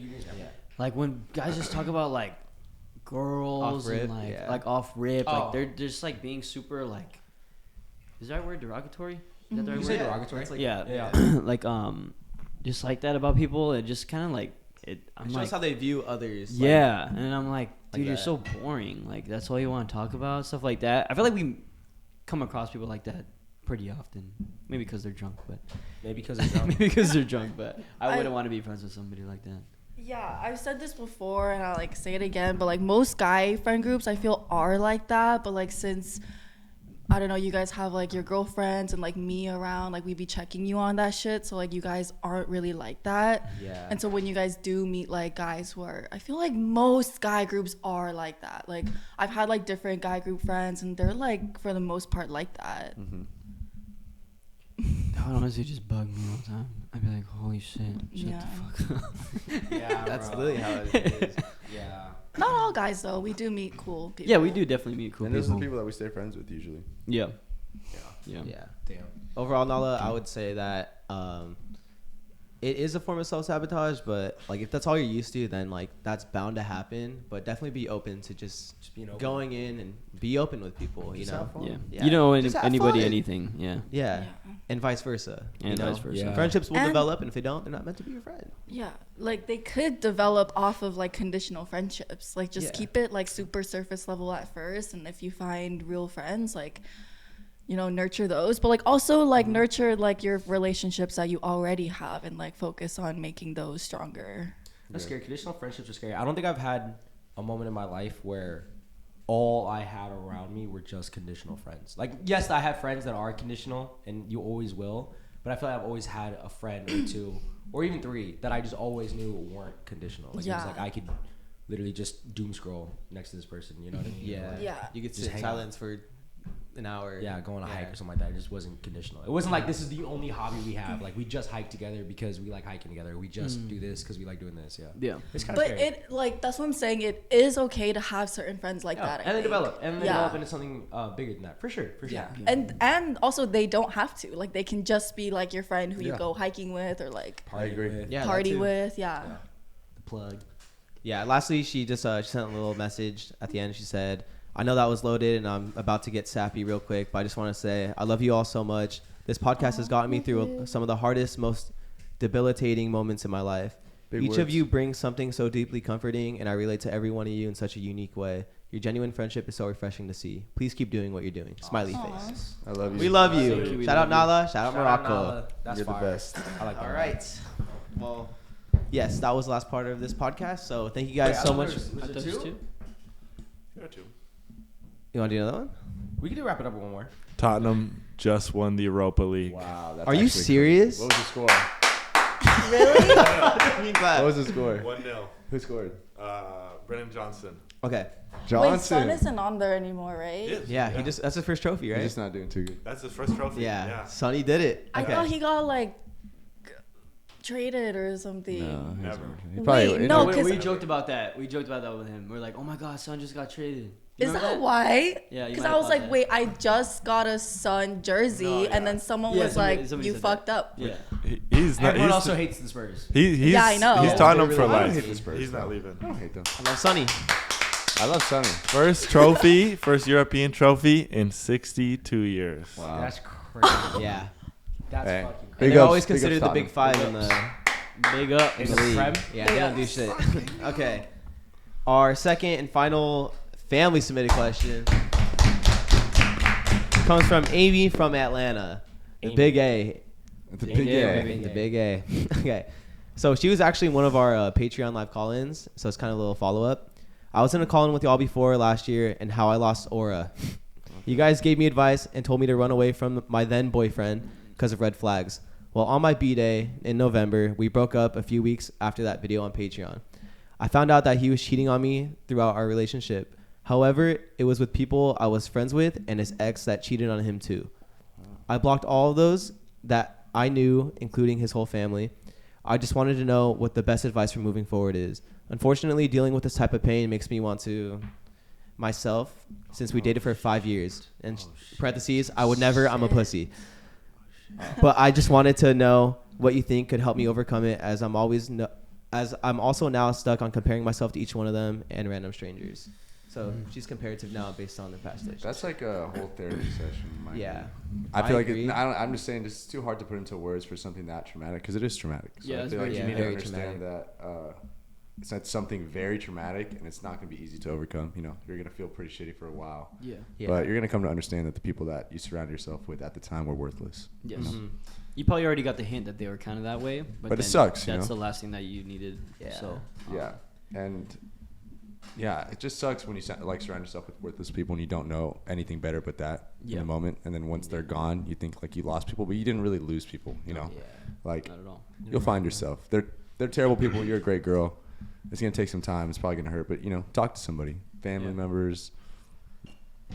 Like when guys just talk about like girls and like off rip, like they're just like being super like. Is that word derogatory? Is that the right word? You say derogatory? Like, yeah. Like just like that about people. It just kind of like it. I'm shows like how they view others. Yeah, and I'm like, dude, like you're that. so boring. Like that's all you want to talk about, stuff like that. I feel like we come across people like that pretty often. Maybe because they're drunk, but maybe because they're drunk. maybe because they're drunk. But I wouldn't want to be friends with somebody like that. Yeah, I've said this before and I'll like say it again, but like most guy friend groups I feel are like that, but like since I don't know, you guys have like your girlfriends and like me around, like we be checking you on that shit, so like you guys aren't really like that. Yeah. And so when you guys do meet like guys who are, I feel like most guy groups are like that. Like I've had like different guy group friends and they're like for the most part like that. That would honestly just bug me all the time. I'd be like, holy shit, shut the fuck up. Yeah, that's literally how it is. Yeah. Not all guys though. We do meet cool people. Yeah, we do definitely meet cool And those are people. the people that we stay friends with usually. Yeah. Yeah. Damn. Overall, Nala, I would say that it is a form of self-sabotage, but like if that's all you're used to, then like that's bound to happen. But definitely be open to just being open. going in and be open with people. You know. Yeah. You don't owe Just have anybody fun. anything. Yeah. Yeah. And vice versa. And you know? vice versa. Yeah. Friendships will And- develop, and if they don't, they're not meant to be your friend. Yeah, like they could develop off of like conditional friendships. Like just keep it like super surface level at first, and if you find real friends, like you know, nurture those. But like also like nurture like your relationships that you already have, and like focus on making those stronger. That's scary. Conditional friendships are scary. I don't think I've had a moment in my life where all I had around me were just conditional friends. Like, yes, I have friends that are conditional, and you always will. But I feel like I've always had a friend or two, or even three, that I just always knew weren't conditional. Like, it was like I could literally just doom scroll next to this person. You know what I mean? Yeah. Like, Yeah. You could Just sit in hang out. silence for an hour. yeah, go on a hike or something like that. It just wasn't conditional. It wasn't like this is the only hobby we have. Like we just hike together because we like hiking together. We just do this because we like doing this. Yeah. Yeah. It's kind of But scary. it like that's what I'm saying. It is okay to have certain friends like that. I and they think. develop and they Yeah. develop into something bigger than that for sure. Yeah. And also they don't have to. Like they can just be like your friend who you Yeah. go hiking with or like I agree. Yeah, that party too. with. Yeah. The plug. Yeah. Lastly, she just she sent a little message at the end. She said, "I know that was loaded, and I'm about to get sappy real quick, but I just want to say I love you all so much. This podcast has gotten me through some of the hardest, most debilitating moments in my life. Big Each of words. you brings something so deeply comforting, and I relate to every one of you in such a unique way. Your genuine friendship is so refreshing to see. Please keep doing what you're doing." Smiley face. I love you. We love Thank you. you, we Shout love out Nala. Shout out Morocco. Nala. That's You're the fire. best. I like that. All right. Well, yes, that was the last part of this podcast. So thank you guys so much. Was it two? You want to do another one? We can wrap it up with one more. Tottenham just won the Europa League. Wow. That's Are you actually serious? crazy. What was the score? What was the score? 1-0. Who scored? Brennan Johnson. Okay. Wait, Johnson. Son isn't on there anymore, right? Yeah, he just that's his first trophy, He's right? just not doing too good. That's his first trophy. Yeah. Sonny did it. I Okay. thought he got like traded or something. Never. He probably- Wait, you no, know, we 'cause- joked about that. We joked about that with him. We're like, oh my god, son just got traded. You Is remember that why? Yeah, you Because might I have was thought like, that. wait, I just got a Sun jersey, and then someone Yeah, was somebody- like, somebody you said fucked up. Yeah. He's not. Everyone He's, also hates the Spurs. he's, Yeah, I know. He's Yeah, Tottenham they for really I don't life. hate the Spurs. He's not though. leaving. I don't hate them. I love Sonny. I love Sonny. First trophy, first European trophy in 62 years. Wow. That's crazy. Yeah. That's Hey. fucking And crazy. they're ups, always big ups considered the Tottenham. big five Big in ups. the Big up. in In the the league. Prem? Yeah, they don't do shit. Okay. Our second and final family submitted question comes from Amy from Atlanta. The Amy. big A. The Big big A, A. baby. The big A. Okay. So she was actually one of our Patreon live call-ins. So it's kind of a little follow-up. I was in a call-in with y'all before last year and how I lost aura. You guys gave me advice and told me to run away from my then boyfriend because of red flags. Well, on my B-Day in November, we broke up a few weeks after that video on Patreon. I found out that he was cheating on me throughout our relationship. However, it was with people I was friends with and his ex that cheated on him too. I blocked all of those that I knew, including his whole family. I just wanted to know what the best advice for moving forward is. Unfortunately, dealing with this type of pain makes me want to myself since we dated for 5 years. And parentheses, I would never, I'm a pussy. But I just wanted to know what you think could help me overcome it as I'm also now stuck on comparing myself to each one of them and random strangers. So she's comparative now based on the past relationship. That's like a whole therapy session. in my Yeah. opinion. I feel like agree. I'm just saying it's too hard to put into words for something that traumatic because it is traumatic. So Yeah, I it's feel like very you need to very understand that it's not something very traumatic and it's not going to be easy to overcome. You know, you're going to feel pretty shitty for a while. Yeah. Yeah. But you're going to come to understand that the people that you surround yourself with at the time were worthless. Yes. You know? Mhm. You probably already got the hint that they were kind of that way, but But it then sucks, you That's know? the last thing that you needed. Yeah. So Yeah. And yeah, it just sucks when you like surround yourself with worthless people and you don't know anything better but that in Yeah. the moment. And then once they're gone, you think like you lost people, but you didn't really lose people, you know? Yeah. Like not at all. you'll find yourself. They're terrible people. You're a great girl. It's gonna take some time. It's probably gonna hurt, but you know, talk to somebody, family Yeah. members,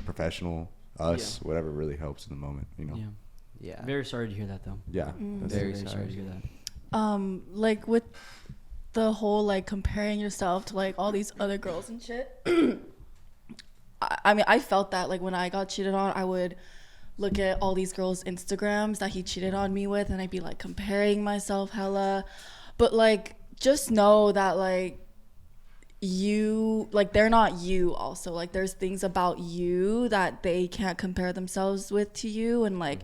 professional, us, whatever really helps in the moment. You know. Yeah. Yeah. Very sorry to hear that though. Yeah. That's Very it. sorry. to hear that. Like with the whole like comparing yourself to like all these other girls and shit. I mean, I felt that like when I got cheated on, I would look at all these girls' Instagrams that he cheated on me with, and I'd be like comparing myself hella. But like, just know that like you, like they're not you. Also, like there's things about you that they can't compare themselves with to you, and like.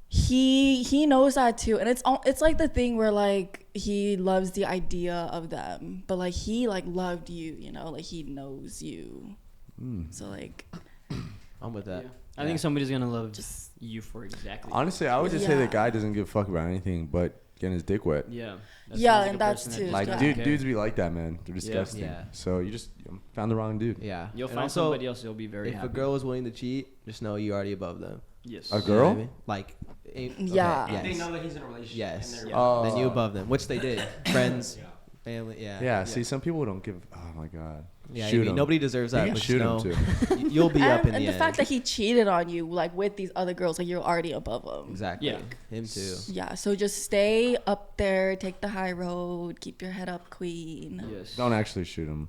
He knows that too, and it's like the thing where like he loves the idea of them, but like he like loved you, you know, like he knows you. So like I'm with that. Yeah. I think somebody's gonna love you for exactly. Honestly, I would just say the Yeah. guy doesn't give a fuck about anything but getting his dick wet. Yeah. Yeah, sounds like and a that's person that too. just Like, doesn't care. dudes be like that, man. They're disgusting. Yeah. So you just found the wrong dude. Yeah. You'll And find also, somebody else. You'll be very if happy. a girl is willing to cheat, just know you're already above them. Yes. A You know girl? what I mean? Like, Yeah. yes. They know that he's in a relationship. Yes. And they're Oh. Then you above them, which they did. Friends, family, yeah. Yeah. See, some people don't give. Oh my god. Yeah, Shoot I mean, 'em. nobody deserves You that. can But shoot 'em, know, too. you'll be up in and the the end. fact that he cheated on you like with these other girls, like you're already above him. Exactly. Yeah. Him too. Yeah, so just stay up there, take the high road, keep your head up, queen. Yes. Don't actually shoot him.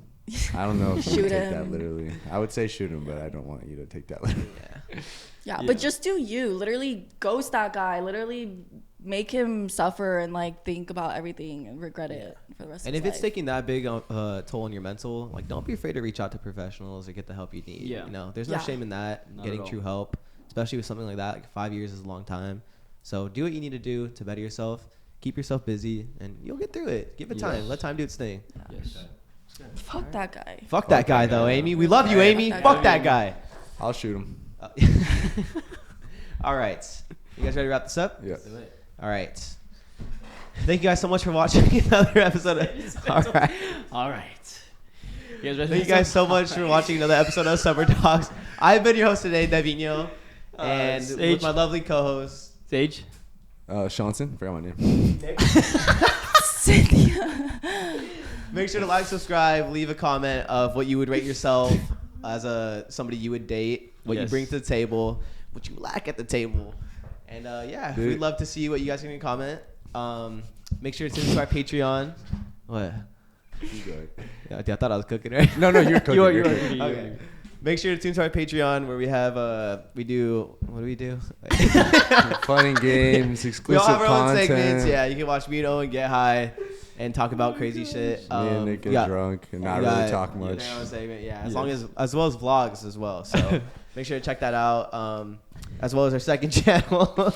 I don't know if you Shoot take that him. literally. I would say shoot him, but I don't want you to take that literally. Yeah. Yeah, Yeah. but just do you. Literally ghost that guy. Literally make him suffer and like think about everything and regret it for the rest And of if his it's life. taking that big toll on your mental, like don't be afraid to reach out to professionals or get the help you need. Yeah. You know, there's no Yeah. shame in that. Not Getting at all. true help, especially with something like that. Like 5 years is a long time. So do what you need to do to better yourself. Keep yourself busy, and you'll get through it. Give it time. Yes. Let time do its thing. Yes. Fuck that guy. Fuck that guy, though, Amy. We love you, Fuck Amy. that Fuck guy. that guy. I'll shoot him. All right. You guys ready to wrap this up? Yeah. All right. Thank you guys so much for watching another episode of. All right. All right. You guys ready? Thank you guys so much for watching another episode of Summer Talks. I've been your host today, Devino, and Sage. with my lovely co-host. Sage. Shanson. Forgot my name. Cynthia. Make sure to like, subscribe, leave a comment of what you would rate yourself as somebody you would date, what you Yes. bring to the table, what you lack at the table, and yeah, Dude. we'd love to see what you guys can comment. Make sure to tune into our Patreon. What? You go. Yeah, I thought I was cooking, right? No, you're cooking. You are. You're You are. cooking. Okay. Make sure to tune to our Patreon where we have what do we do? Fun and games, We exclusive all have our own content. segments. Yeah, you can watch me and Owen get high and talk about crazy shit. Me and Nick we get got- drunk and not we really got talk much. their own segment, yeah, as well as vlogs as well. So make sure to check that out. As well as our second channel,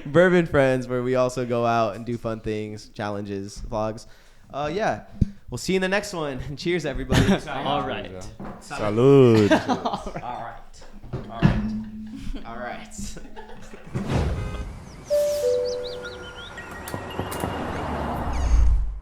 Bourbon Friends, where we also go out and do fun things, challenges, vlogs. Yeah, we'll see you in the next one. And cheers, everybody. All right. Salud. All right. All right.